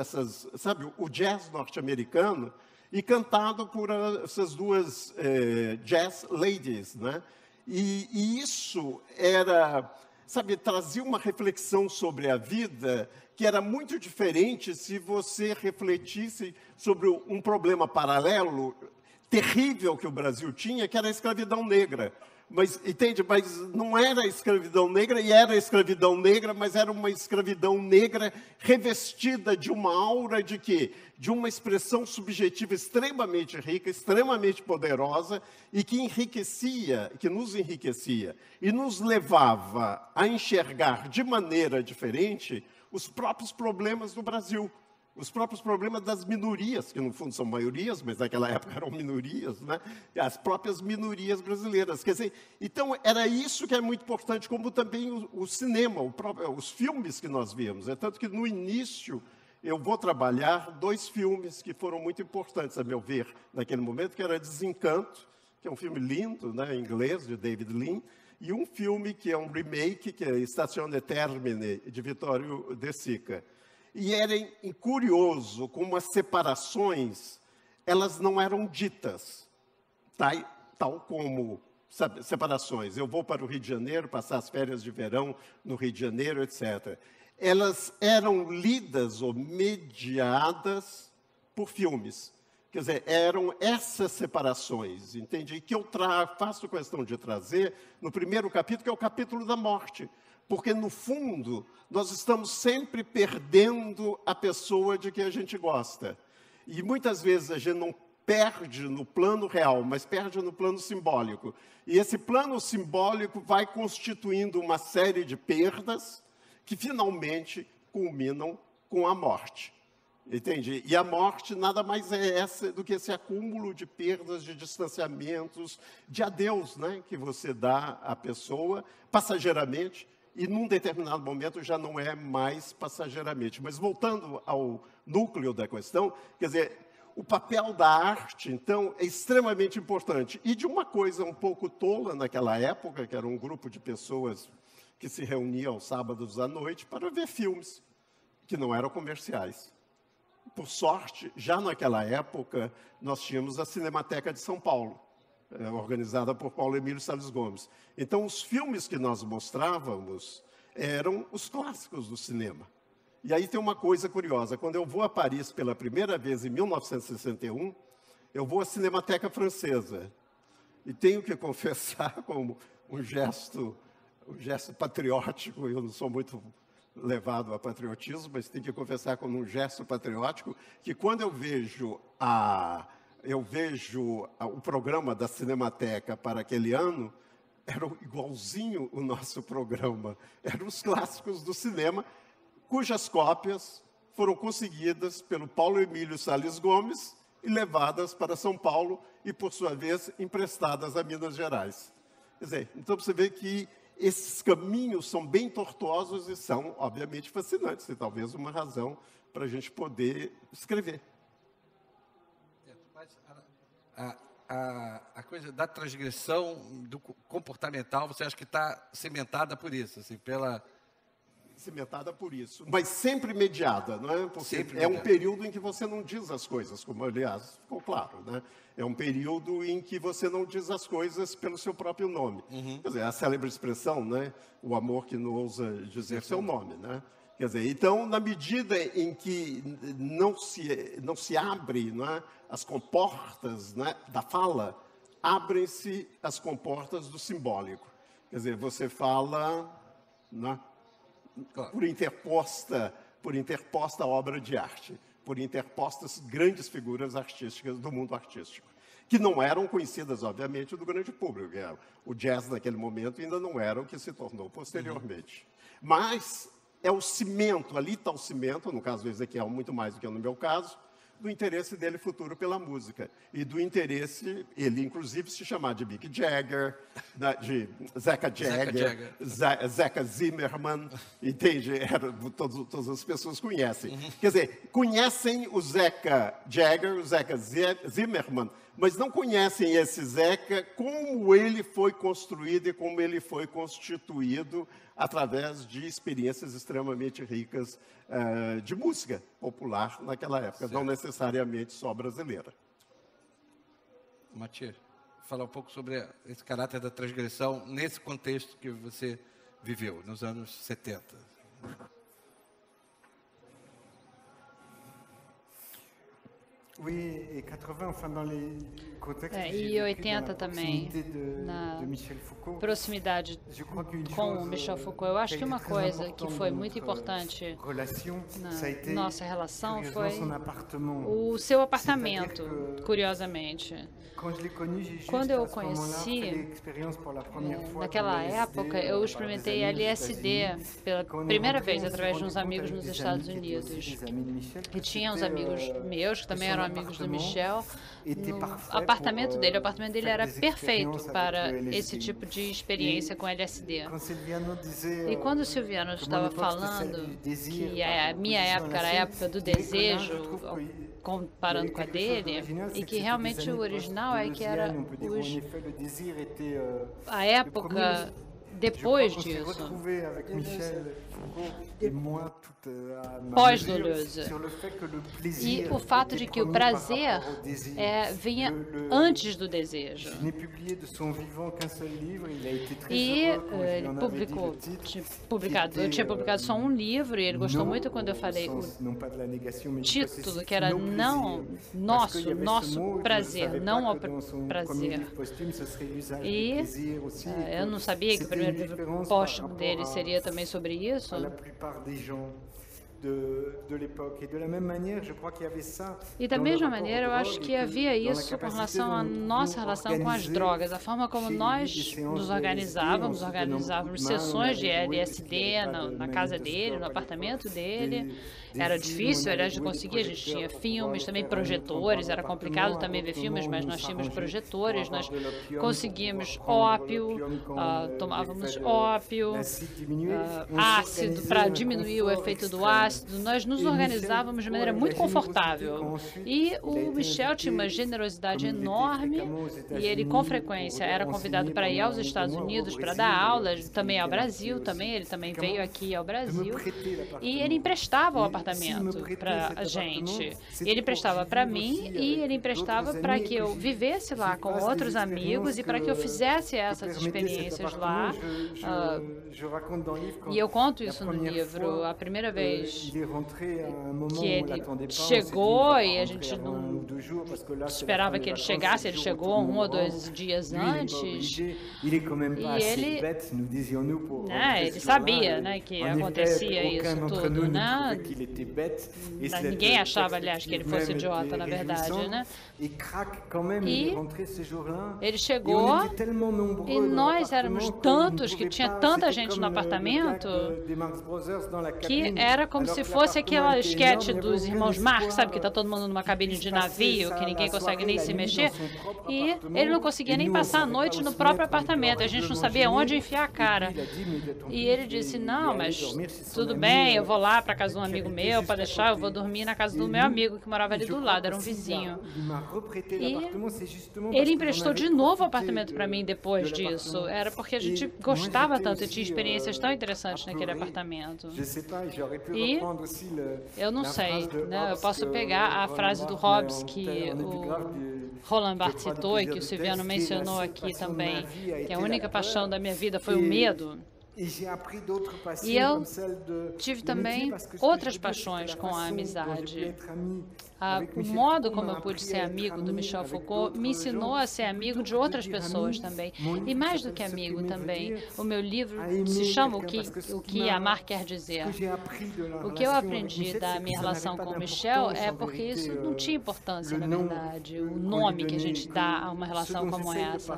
o jazz norte-americano e cantado por essas duas jazz ladies, né? E isso trazia uma reflexão sobre a vida que era muito diferente se você refletisse sobre um problema paralelo terrível que o Brasil tinha, que era a escravidão negra. Mas, entende? Mas não era a escravidão negra, e era a escravidão negra, mas era uma escravidão negra revestida de uma aura de quê? De uma expressão subjetiva extremamente rica, extremamente poderosa, e que nos enriquecia, e nos levava a enxergar de maneira diferente os próprios problemas do Brasil. Os próprios problemas das minorias, que no fundo são maiorias, mas naquela época eram minorias, né? As próprias minorias brasileiras. Quer dizer, então era isso que é muito importante, como também o cinema, os filmes que nós víamos. É tanto que no início eu vou trabalhar 2 filmes que foram muito importantes, a meu ver, naquele momento, que era Desencanto, que é um filme lindo, né, em inglês, de David Lean, e um filme que é um remake, que é Stazione Termine, de Vittorio De Sica. E era curioso como as separações, elas não eram ditas, tal como separações. Eu vou para o Rio de Janeiro, passar as férias de verão no Rio de Janeiro, etc. Elas eram lidas ou mediadas por filmes. Quer dizer, eram essas separações, entende? E que eu faço questão de trazer no primeiro capítulo, que é o capítulo da morte. Porque, no fundo, nós estamos sempre perdendo a pessoa de que a gente gosta. E muitas vezes a gente não perde no plano real, mas perde no plano simbólico. E esse plano simbólico vai constituindo uma série de perdas que finalmente culminam com a morte. Entende? E a morte nada mais é do que esse acúmulo de perdas, de distanciamentos, de adeus, né, que você dá à pessoa passageiramente, e num determinado momento já não é mais passageiramente. Mas voltando ao núcleo da questão, quer dizer, o papel da arte, então, é extremamente importante. E de uma coisa um pouco tola naquela época, que era um grupo de pessoas que se reuniam aos sábados à noite para ver filmes, que não eram comerciais. Por sorte, já naquela época, nós tínhamos a Cinemateca de São Paulo, organizada por Paulo Emílio Salles Gomes. Então, os filmes que nós mostrávamos eram os clássicos do cinema. E aí tem uma coisa curiosa. Quando eu vou a Paris pela primeira vez, em 1961, eu vou à Cinemateca Francesa. E tenho que confessar, como um gesto patriótico, eu não sou muito levado a patriotismo, mas tenho que confessar como um gesto patriótico, que quando eu vejo o programa da Cinemateca para aquele ano, era igualzinho o nosso programa. Eram os clássicos do cinema, cujas cópias foram conseguidas pelo Paulo Emílio Salles Gomes e levadas para São Paulo e, por sua vez, emprestadas a Minas Gerais. Quer dizer, então você vê que esses caminhos são bem tortuosos e são, obviamente, fascinantes, e talvez uma razão para a gente poder escrever. Mas a coisa da transgressão do comportamental, você acha que está cimentada por isso, assim, cimentada por isso, mas sempre mediada, não é? Porque é um período em que você não diz as coisas, como, aliás, ficou claro, né? É um período em que você não diz as coisas pelo seu próprio nome. Quer dizer, a célebre expressão, né? O amor que não ousa dizer seu nome, né? Quer dizer, então, na medida em que não se abre, não é, as comportas, né, da fala, abrem-se as comportas do simbólico. Quer dizer, você fala, né, por interposta obra de arte, por interpostas grandes figuras artísticas do mundo artístico, que não eram conhecidas, obviamente, do grande público. O jazz, naquele momento, ainda não era o que se tornou posteriormente. Mas é o cimento, ali está o cimento, no caso do Ezequiel, muito mais do que no meu caso, do interesse dele futuro pela música. E do interesse, ele inclusive se chamar de Mick Jagger, de Zeca Jagger, Zeca Zimmerman, entende? Todas as pessoas conhecem. Quer dizer, conhecem o Zeca Jagger, o Zeca Zimmerman, mas não conhecem esse Zeca, como ele foi construído e como ele foi constituído através de experiências extremamente ricas de música popular naquela época, certo. Não necessariamente só brasileira. Matias, falar um pouco sobre esse caráter da transgressão nesse contexto que você viveu, nos anos 70. E 80 também, na proximidade com o Michel Foucault. Eu acho que uma coisa que foi muito importante na nossa relação foi o seu apartamento, curiosamente. Quando eu o conheci, naquela época, eu experimentei LSD pela primeira vez através de uns amigos nos Estados Unidos. E tinha uns amigos meus, que também eram amigos do Michel, no apartamento dele. O apartamento dele era perfeito para esse tipo de experiência com LSD. E quando o Silviano estava falando que a minha época era a época do desejo, comparando com a dele, e que realmente o original é que era a época depois disso, pós-Deleuze. E o fato de que o prazer vinha antes do desejo. E ele eu tinha publicado só um livro, e ele gostou muito quando eu falei o título, que era Não, Nosso Prazer, não ao prazer. E eu não sabia que o primeiro livro póstumo dele seria também sobre isso. E da mesma maneira, eu acho que havia isso com relação à nossa relação com as drogas, a forma como nós nos organizávamos sessões de LSD na casa dele, no apartamento dele. Era difícil, aliás, de conseguir, a gente tinha filmes, também projetores, era complicado também ver filmes, mas nós tínhamos projetores, nós conseguíamos ópio, tomávamos ópio, ácido, para diminuir o efeito do ácido. Nós nos organizávamos de maneira muito confortável. E o Michel tinha uma generosidade enorme, e ele com frequência era convidado para ir aos Estados Unidos para dar aulas, também ao Brasil, ele também veio aqui ao Brasil, e ele emprestava o apartamento para a gente. Ele emprestava para mim e ele emprestava para que eu vivesse lá com outros amigos e para que eu fizesse essas experiências lá. E eu conto isso no livro. A primeira vez que ele chegou, e a gente não esperava que ele chegasse, ele chegou 1 ou 2 dias antes, e ele sabia, né, que acontecia isso tudo, né? Ninguém achava, aliás, que ele fosse idiota, na verdade, né? E ele chegou, e nós éramos tantos, que tinha tanta gente no apartamento, que era como se fosse aquela esquete dos irmãos Marx, sabe, que está todo mundo numa cabine de navio, que ninguém consegue nem se mexer, e ele não conseguia nem passar a noite no próprio apartamento, a gente não sabia onde enfiar a cara. E ele disse, não, mas tudo bem, eu vou lá para casa de um amigo meu, para deixar, eu vou dormir na casa do meu amigo, que morava ali do lado, era um vizinho. E ele emprestou de novo o apartamento para mim depois disso. Era porque a gente gostava tanto e tinha experiências tão interessantes naquele apartamento. E eu não sei, né? Eu posso pegar a frase do Hobbes que o Roland Barthes citou e que o Silviano mencionou aqui também, que a única paixão da minha vida foi o medo. E eu tive também outras paixões com a amizade. O modo como eu pude ser amigo do Michel Foucault me ensinou a ser amigo de outras pessoas também. E mais do que amigo também, o meu livro se chama O que Amar Quer Dizer. O que eu aprendi da minha relação com o Michel é porque isso não tinha importância, na verdade, o nome que a gente dá a uma relação como essa.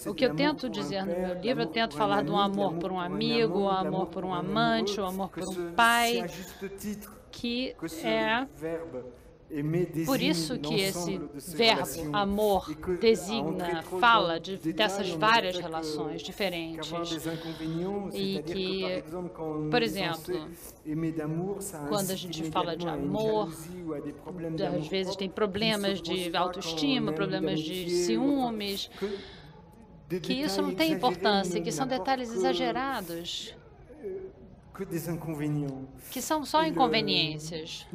O que eu tento dizer no meu livro, eu tento falar do amor por um amigo, o amor por um amante, o amor por um pai, que é por isso que esse verbo amor designa, fala dessas várias relações diferentes. E que, por exemplo, quando a gente fala de amor, às vezes tem problemas de autoestima, problemas de ciúmes, que isso não tem importância, que são detalhes exagerados, que são só inconveniências.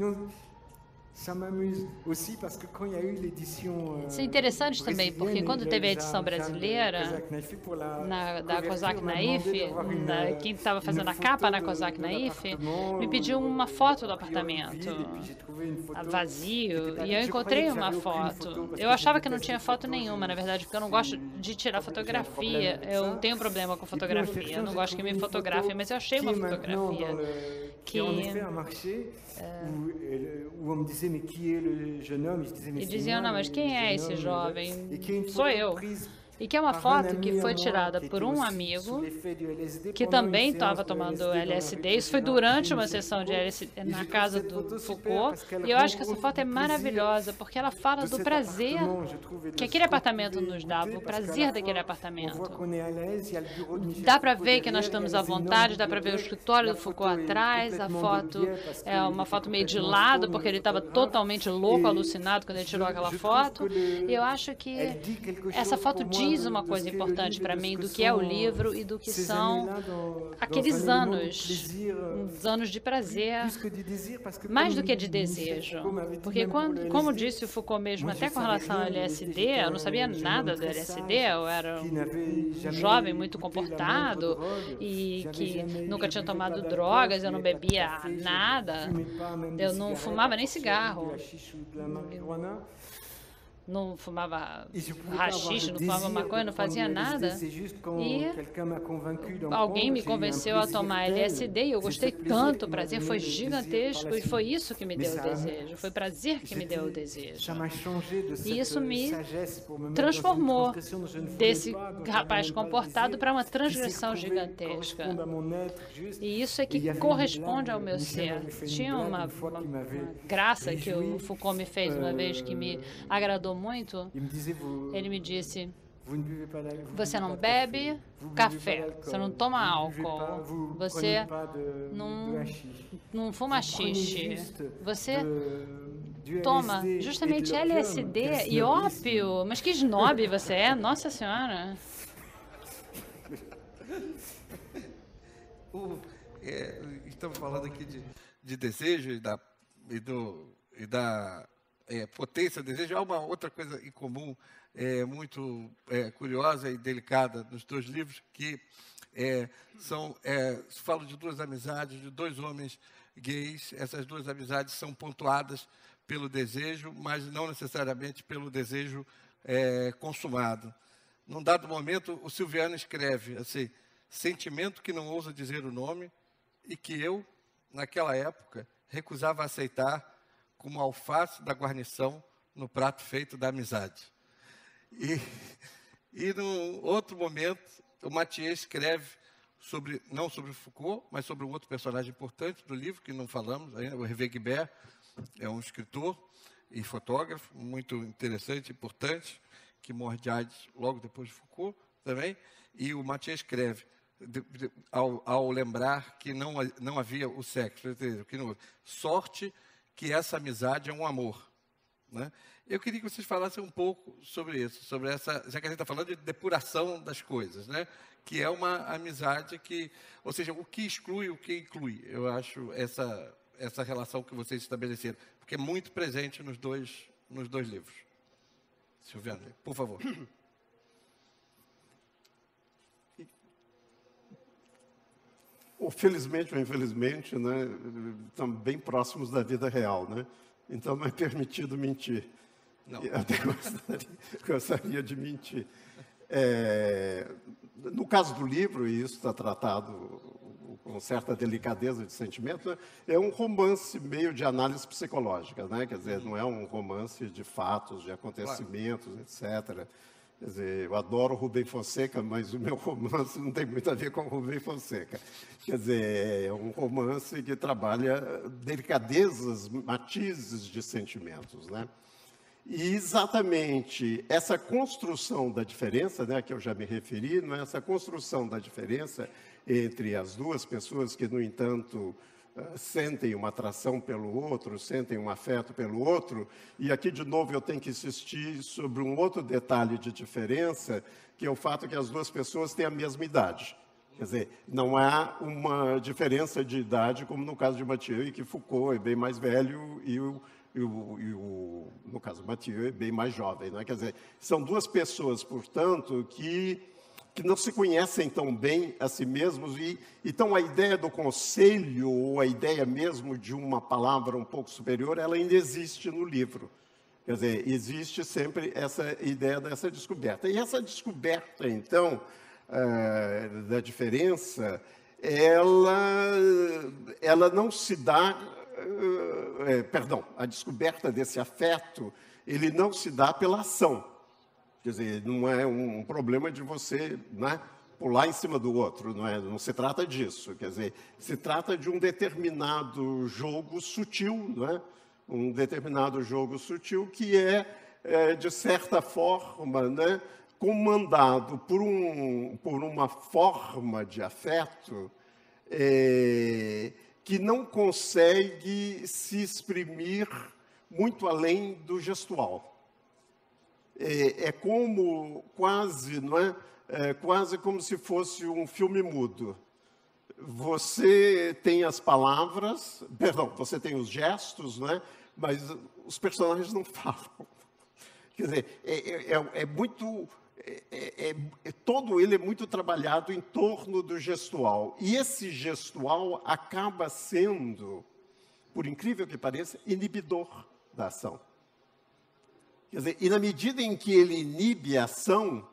Isso é interessante também, porque quando teve a edição brasileira da Cosaque Naif, quem estava fazendo a capa na Cosaque Naif, me pediu uma foto do apartamento vazio, e eu encontrei uma foto. Eu achava que não tinha foto nenhuma, na verdade, porque eu não gosto de tirar fotografia. Eu tenho problema com fotografia, eu não gosto que me fotografem, mas eu achei uma fotografia que... E diziam, não, mas quem é esse jovem? Sou eu. e que é uma foto que foi tirada por um amigo que também estava tomando LSD. Isso foi durante uma sessão de LSD na casa do Foucault. E eu acho que essa foto é maravilhosa, porque ela fala do prazer que aquele apartamento nos dava, o prazer daquele apartamento. Dá para ver que nós estamos à vontade, dá para ver o escritório do Foucault atrás, a foto é uma foto meio de lado, porque ele estava totalmente louco, alucinado quando ele tirou aquela foto. E eu acho que essa foto diz uma coisa importante para mim do que é o livro e do que são aqueles anos, uns anos de prazer, mais do que de desejo. Porque, como disse o Foucault mesmo, até com relação ao LSD, eu não sabia nada do LSD, eu era um jovem muito comportado e que nunca tinha tomado drogas, eu não bebia nada, eu não fumava nem cigarro. Não fumava haxixe, não fumava maconha, não fazia nada. E alguém me convenceu a tomar LSD e eu gostei tanto, o prazer foi gigantesco e foi isso que me deu o desejo, foi o prazer que me deu o desejo. E isso me transformou desse rapaz comportado para uma transgressão gigantesca. E isso é que corresponde ao meu ser. Tinha uma graça que o Foucault me fez uma vez que me agradou muito. Ele me disse: você não bebe café, você não toma álcool, você não fuma xixi, você toma justamente LSD e ópio. Mas que esnobe você é, Nossa Senhora! Estamos falando aqui de desejo e da potência do desejo. Há uma outra coisa em comum, muito curiosa e delicada nos dois livros, que falo de duas amizades, de dois homens gays. Essas duas amizades são pontuadas pelo desejo, mas não necessariamente pelo desejo consumado. Num dado momento, o Silviano escreve assim: sentimento que não ousa dizer o nome e que eu, naquela época, recusava aceitar como alface da guarnição no prato feito da amizade. E num outro momento, o Mathieu escreve não sobre Foucault, mas sobre um outro personagem importante do livro, que não falamos ainda, o Hervé Guibert, é um escritor e fotógrafo muito interessante, importante, que morre de AIDS logo depois de Foucault também. E o Mathieu escreve, ao lembrar que não havia o sexo, sorte que essa amizade é um amor, né? Eu queria que vocês falassem um pouco sobre isso, sobre essa, já que a gente está falando de depuração das coisas, né? Que é uma amizade que, ou seja, o que exclui, o que inclui. Eu acho essa relação que vocês estabeleceram, porque é muito presente nos dois livros. Silviano, por favor. Felizmente ou infelizmente, né, estamos bem próximos da vida real, né? Então não é permitido mentir. Não. Eu até gostaria de mentir. No caso do livro, e isso está tratado com certa delicadeza de sentimento, né, é um romance meio de análise psicológica, né? Quer dizer, não é um romance de fatos, de acontecimentos, etc. Quer dizer, eu adoro Rubem Fonseca, mas o meu romance não tem muito a ver com Rubem Fonseca. Quer dizer, é um romance que trabalha delicadezas, matizes de sentimentos, né? E exatamente essa construção da diferença, né, que eu já me referi, não é? Essa construção da diferença entre as duas pessoas que, no entanto, sentem uma atração pelo outro, sentem um afeto pelo outro. E aqui, de novo, eu tenho que insistir sobre um outro detalhe de diferença, que é o fato que as duas pessoas têm a mesma idade. Quer dizer, não há uma diferença de idade, como no caso de Mathieu, e que Foucault é bem mais velho e no caso do Mathieu é bem mais jovem, né? Quer dizer, são duas pessoas, portanto, que não se conhecem tão bem a si mesmos, então a ideia do conselho, ou a ideia mesmo de uma palavra um pouco superior, ela ainda existe no livro. Quer dizer, existe sempre essa ideia dessa descoberta. E essa descoberta, então, da diferença, ela não se dá... a descoberta desse afeto, ele não se dá pela ação. Quer dizer, não é um problema de você, né, pular em cima do outro, não se trata disso. Quer dizer, se trata de um determinado jogo sutil, um determinado jogo sutil que de certa forma, comandado por uma forma de afeto que não consegue se exprimir muito além do gestual. É como quase, quase como se fosse um filme mudo. Você tem as palavras, perdão, você tem os gestos, mas os personagens não falam. Quer dizer, todo ele é muito trabalhado em torno do gestual. E esse gestual acaba sendo, por incrível que pareça, inibidor da ação. Quer dizer, e na medida em que ele inibe a ação,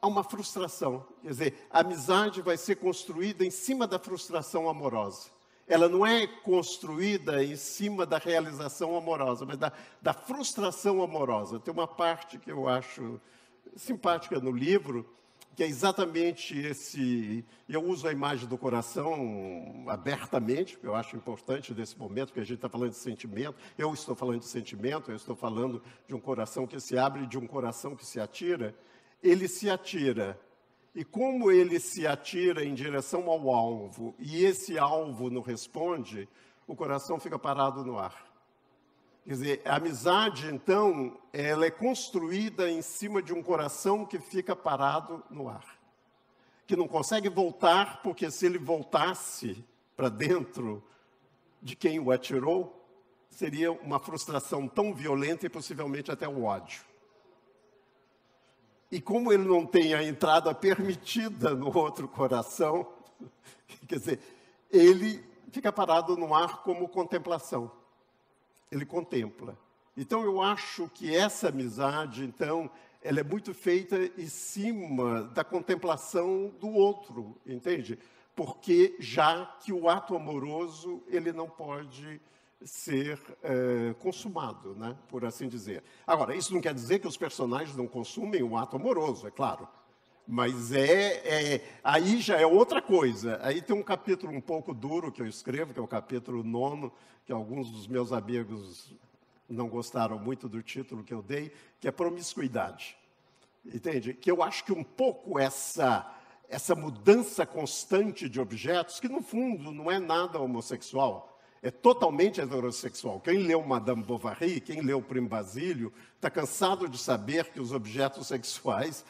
há uma frustração. Quer dizer, a amizade vai ser construída em cima da frustração amorosa. Ela não é construída em cima da realização amorosa, mas da frustração amorosa. Tem uma parte que eu acho simpática no livro, que é exatamente esse... Eu uso a imagem do coração abertamente, porque eu acho importante nesse momento, porque a gente está falando de sentimento. Eu estou falando de sentimento, eu estou falando de um coração que se abre, de um coração que se atira. Ele se atira. E como ele se atira em direção ao alvo, e esse alvo não responde, o coração fica parado no ar. Quer dizer, a amizade, então, ela é construída em cima de um coração que fica parado no ar. Que não consegue voltar, porque se ele voltasse para dentro de quem o atirou, seria uma frustração tão violenta e possivelmente até o ódio. E como ele não tem a entrada permitida no outro coração, quer dizer, ele fica parado no ar como contemplação. Ele contempla. Então, eu acho que essa amizade, então, ela é muito feita em cima da contemplação do outro, entende? Porque já que o ato amoroso, ele não pode ser consumado, por assim dizer. Agora, isso não quer dizer que os personagens não consumem o ato amoroso, é claro. Mas aí já é outra coisa. Aí tem um capítulo um pouco duro que eu escrevo, que é o capítulo 9, que alguns dos meus amigos não gostaram muito do título que eu dei, que é promiscuidade. Entende? Que eu acho que um pouco essa mudança constante de objetos, que no fundo não é nada homossexual, é totalmente heterossexual. Quem leu Madame Bovary, quem leu Primo Basílio, está cansado de saber que os objetos sexuais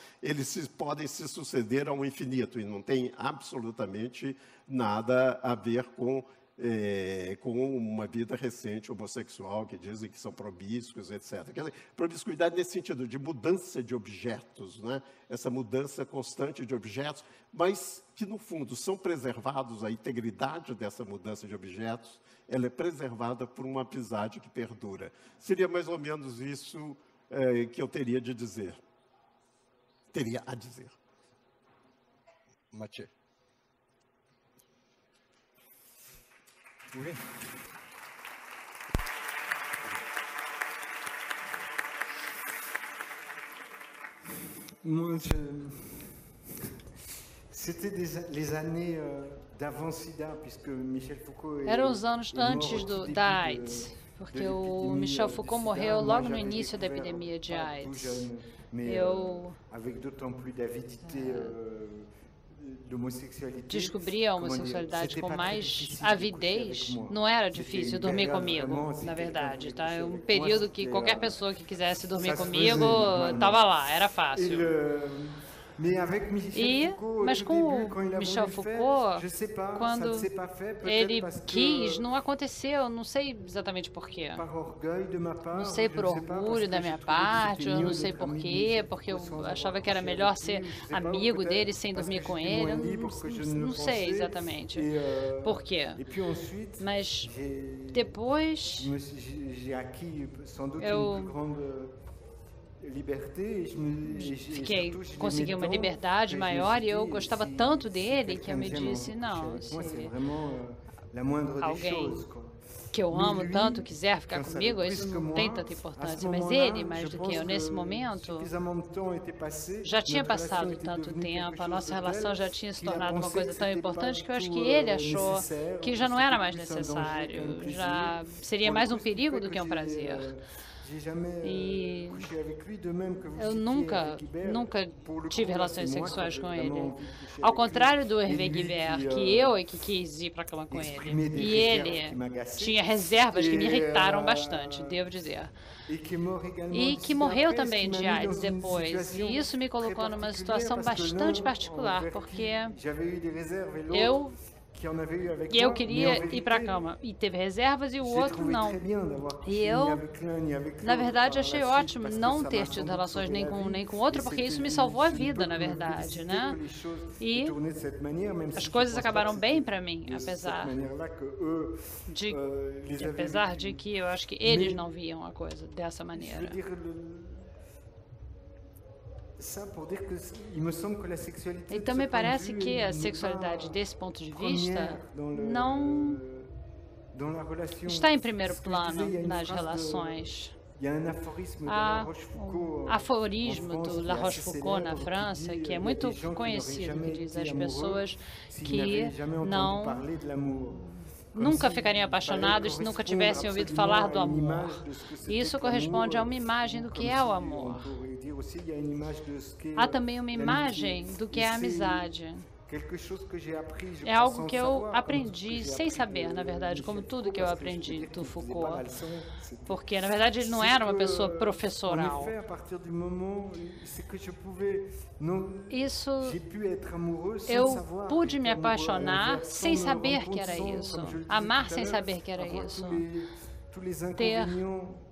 podem se suceder ao infinito, e não tem absolutamente nada a ver com uma vida recente homossexual, que dizem que são promíscuos, etc. Quer dizer, promiscuidade nesse sentido, de mudança de objetos, essa mudança constante de objetos, mas que, no fundo, são preservados, a integridade dessa mudança de objetos, ela é preservada por uma amizade que perdura. Seria mais ou menos isso que eu teria de dizer. Teria a dizer. Mathieu. Oui. Moi, c'était les années d'avant-sida, puisque Michel Foucault Eram os anos antes da AIDS, porque o Michel Foucault morreu logo no início da epidemia de AIDS. Eu descobri a homossexualidade com mais avidez. Não era difícil dormir comigo, na verdade. Tá? É um período que qualquer pessoa que quisesse dormir comigo estava lá, era fácil. Mas com o Michel Foucault, quando ele quis, não aconteceu, não sei exatamente por quê. Não sei por orgulho da minha parte, eu não sei por quê, porque eu achava que era melhor ser amigo dele sem dormir com ele. Eu não sei exatamente por quê. Mas depois eu consegui uma liberdade maior e eu gostava tanto dele que eu me disse, não, se alguém que eu amo tanto, quiser ficar comigo, isso não tem tanta importância. Mas ele, mais do que eu, nesse momento, já tinha passado tanto tempo, a nossa relação já tinha se tornado uma coisa tão importante que eu acho que ele achou que já não era mais necessário, já seria mais um perigo do que um prazer. E eu nunca tive relações sexuais com ele. Ao contrário do Hervé Guibert, que eu é que quis ir para a cama com ele. E ele tinha reservas que me irritaram bastante, devo dizer. E que morreu também de AIDS depois. E isso me colocou numa situação bastante particular, porque eu queria ir para a cama e teve reservas e o outro não. E eu, na verdade, achei ótimo não ter tido relações nem com o outro, porque isso me salvou a vida, na verdade, né? E as coisas acabaram bem para mim, apesar de que eu acho que eles não viam a coisa dessa maneira. Então, me parece que a sexualidade, desse ponto de vista, não está em primeiro plano nas relações. Há um aforismo do La Rochefoucauld na França, que é muito conhecido, que diz as pessoas que nunca ficariam apaixonados se nunca tivessem ouvido falar do amor. Isso corresponde a uma imagem do que é o amor. Há também uma imagem do que é a amizade. É algo que eu aprendi sem saber, na verdade, como tudo que eu aprendi do Foucault. Porque, na verdade, ele não era uma pessoa professoral. Isso, eu pude me apaixonar sem saber que era isso. Amar sem saber que era isso.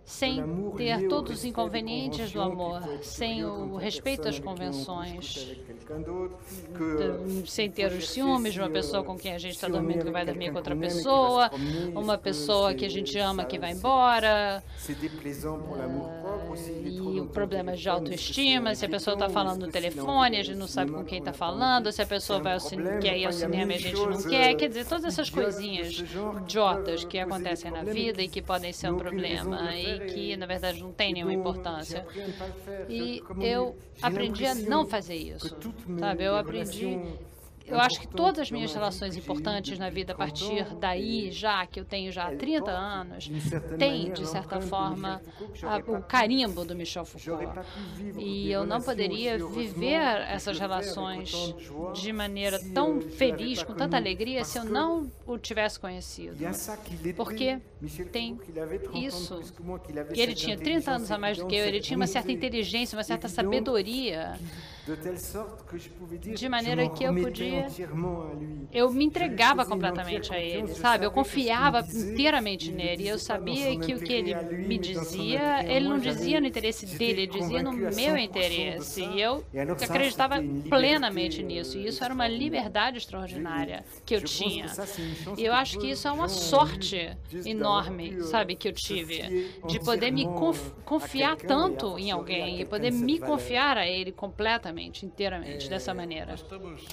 Sem ter todos os inconvenientes do amor, sem o respeito às convenções, sem ter os ciúmes de uma pessoa com quem a gente está dormindo que vai dormir com outra pessoa, uma pessoa que a gente ama que vai embora, e problemas de autoestima, se a pessoa está falando no telefone, a gente não sabe com quem está falando, se a pessoa quer ir ao cinema e a gente não quer, quer dizer, todas essas coisinhas idiotas que acontecem na vida e que podem ser um problema e que, na verdade, não tem nenhuma importância. E eu aprendi a não fazer isso, sabe? Eu acho que todas as minhas relações importantes na vida, a partir daí, já que eu tenho já 30 anos, tem, de certa forma, o carimbo do Michel Foucault. E eu não poderia viver essas relações de maneira tão feliz, com tanta alegria, se eu não o tivesse conhecido. Porque tem isso. E ele tinha 30 anos a mais do que eu, ele tinha uma certa inteligência, uma certa sabedoria, de maneira que eu me entregava completamente a ele, sabe? Eu confiava inteiramente nele. Eu sabia que o que ele me dizia, ele não dizia no interesse dele, ele dizia no meu interesse. E eu acreditava plenamente nisso. E isso era uma liberdade extraordinária que eu tinha. E eu acho que isso é uma sorte enorme, sabe, que eu tive, de poder me confiar tanto em alguém e poder me confiar a ele completamente, inteiramente, dessa maneira. Nós estamos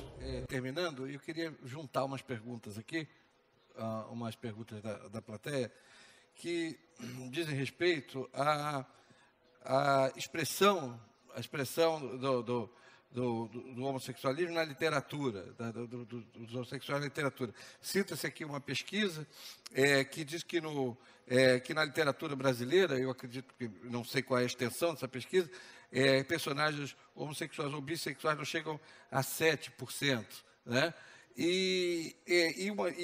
terminando e eu queria juntar umas perguntas aqui, umas perguntas da plateia, que dizem respeito à expressão do homossexualismo na literatura, dos homossexuais na literatura. Cita-se aqui uma pesquisa que diz que na literatura brasileira, eu acredito que, não sei qual é a extensão dessa pesquisa, personagens homossexuais ou bissexuais não chegam a 7%. Né? E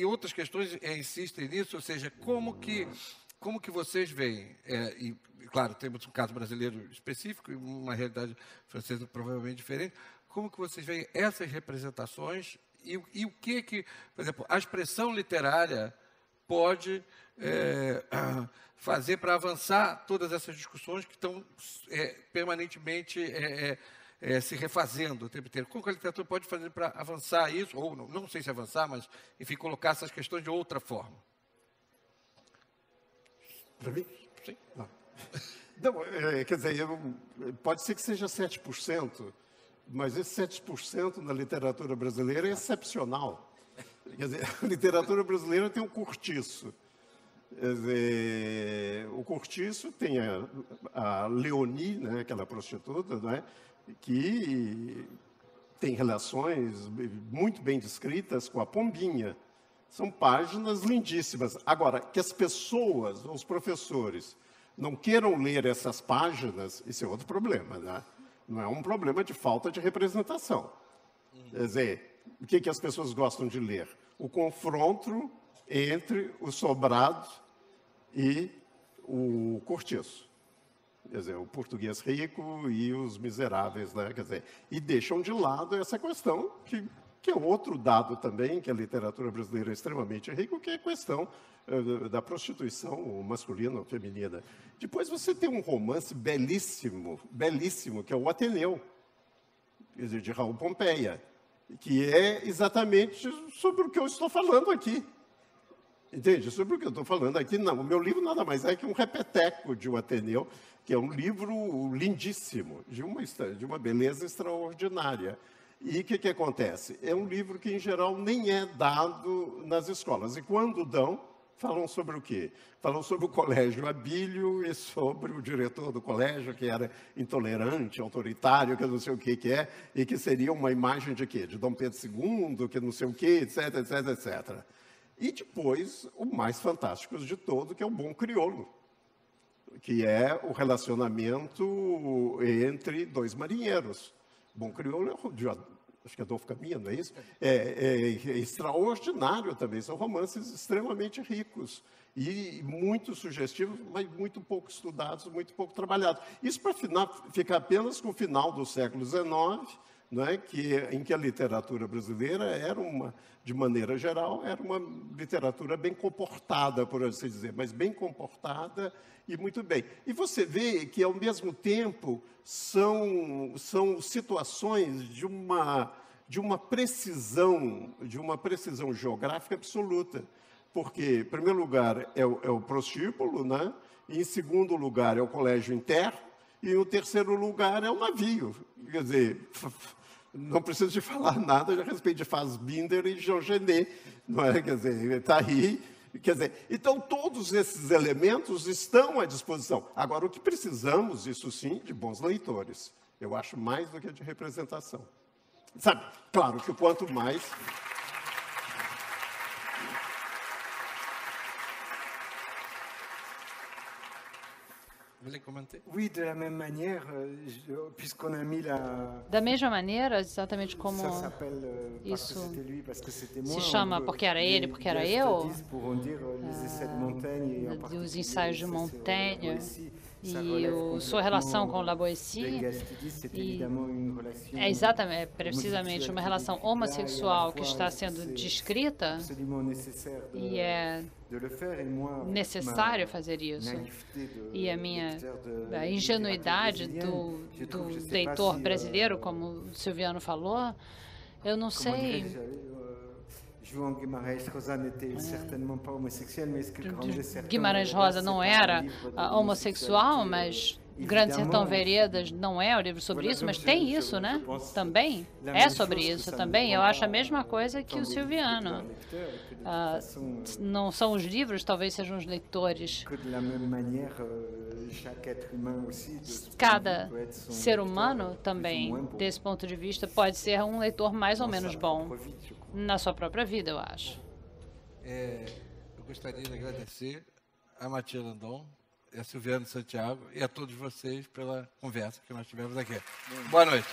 outras questões insistem nisso, ou seja, como que vocês veem, e claro, temos um caso brasileiro específico e uma realidade francesa provavelmente diferente, como que vocês veem essas representações e o que, por exemplo, a expressão literária pode fazer para avançar todas essas discussões que estão permanentemente se refazendo o tempo inteiro. Como que a literatura pode fazer para avançar isso, ou não sei se avançar, mas, enfim, colocar essas questões de outra forma? Para mim? Sim. Não, quer dizer, pode ser que seja 7%, mas esse 7% na literatura brasileira é excepcional. Quer dizer, a literatura brasileira tem um cortiço. Quer dizer, o Cortiço tem a Leonie, né, aquela prostituta, né, que tem relações muito bem descritas com a Pombinha. São páginas lindíssimas. Agora, que as pessoas, os professores, não queiram ler essas páginas, isso é outro problema, né? Não é um problema de falta de representação. Quer dizer, o que as pessoas gostam de ler? O confronto entre o Sobrado e o Cortiço. Quer dizer, o português rico e os miseráveis, né? Quer dizer, e deixam de lado essa questão que é outro dado também, que a literatura brasileira é extremamente rica, que é a questão da prostituição masculina ou feminina. Depois você tem um romance belíssimo, belíssimo, que é o Ateneu, quer dizer, de Raul Pompeia, que é exatamente sobre o que eu estou falando aqui. Entende? Sobre o que eu estou falando aqui, não. O meu livro nada mais é que um repeteco de O Ateneu, que é um livro lindíssimo, de uma beleza extraordinária. E o que acontece? É um livro que, em geral, nem é dado nas escolas. E quando dão, falam sobre o quê? Falam sobre o Colégio Abílio e sobre o diretor do colégio, que era intolerante, autoritário, que não sei o que é, e que seria uma imagem de quê? De Dom Pedro II, que não sei o quê, etc, etc, etc. E depois, o mais fantástico de todo, que é o Bom Crioulo, que é o relacionamento entre dois marinheiros. Bom Crioulo, acho que é Adolfo Caminha, não é isso? É extraordinário também, são romances extremamente ricos e muito sugestivos, mas muito pouco estudados, muito pouco trabalhados. Isso para ficar apenas com o final do século XIX, não é? Em que a literatura brasileira era de maneira geral, era uma literatura bem comportada, por assim dizer, mas bem comportada e muito bem. E você vê que, ao mesmo tempo, são situações de uma precisão geográfica absoluta. Porque, em primeiro lugar, é o prostíbulo, né? E, em segundo lugar, é o colégio interno, e, em terceiro lugar, é o navio. Quer dizer, não preciso de falar nada a respeito de Fassbinder e Jean Genet, não é? Quer dizer, está aí. Quer dizer, então, todos esses elementos estão à disposição. Agora, o que precisamos, isso sim, de bons leitores. Eu acho mais do que de representação. Sabe, claro que quanto mais... Da mesma maneira, exatamente como isso se chama Porque Era Ele, Porque Era Eu, os ensaios de Montaigne e sua relação com La Boétie, é precisamente uma relação homossexual que está sendo descrita e é necessário fazer isso. E a ingenuidade do leitor brasileiro, como o Silviano falou, eu não sei... Guimarães Rosa não era homossexual, mas Grande Sertão Veredas não é o livro sobre isso, mas tem isso, né? Também é sobre isso também. Eu acho a mesma coisa que o Silviano. Não são os livros, talvez sejam os leitores. Cada ser humano também, desse ponto de vista, pode ser um leitor mais ou menos bom na sua própria vida, eu acho. Eu gostaria de agradecer a Mathieu Landon, a Silviano Santiago e a todos vocês pela conversa que nós tivemos aqui. Boa noite.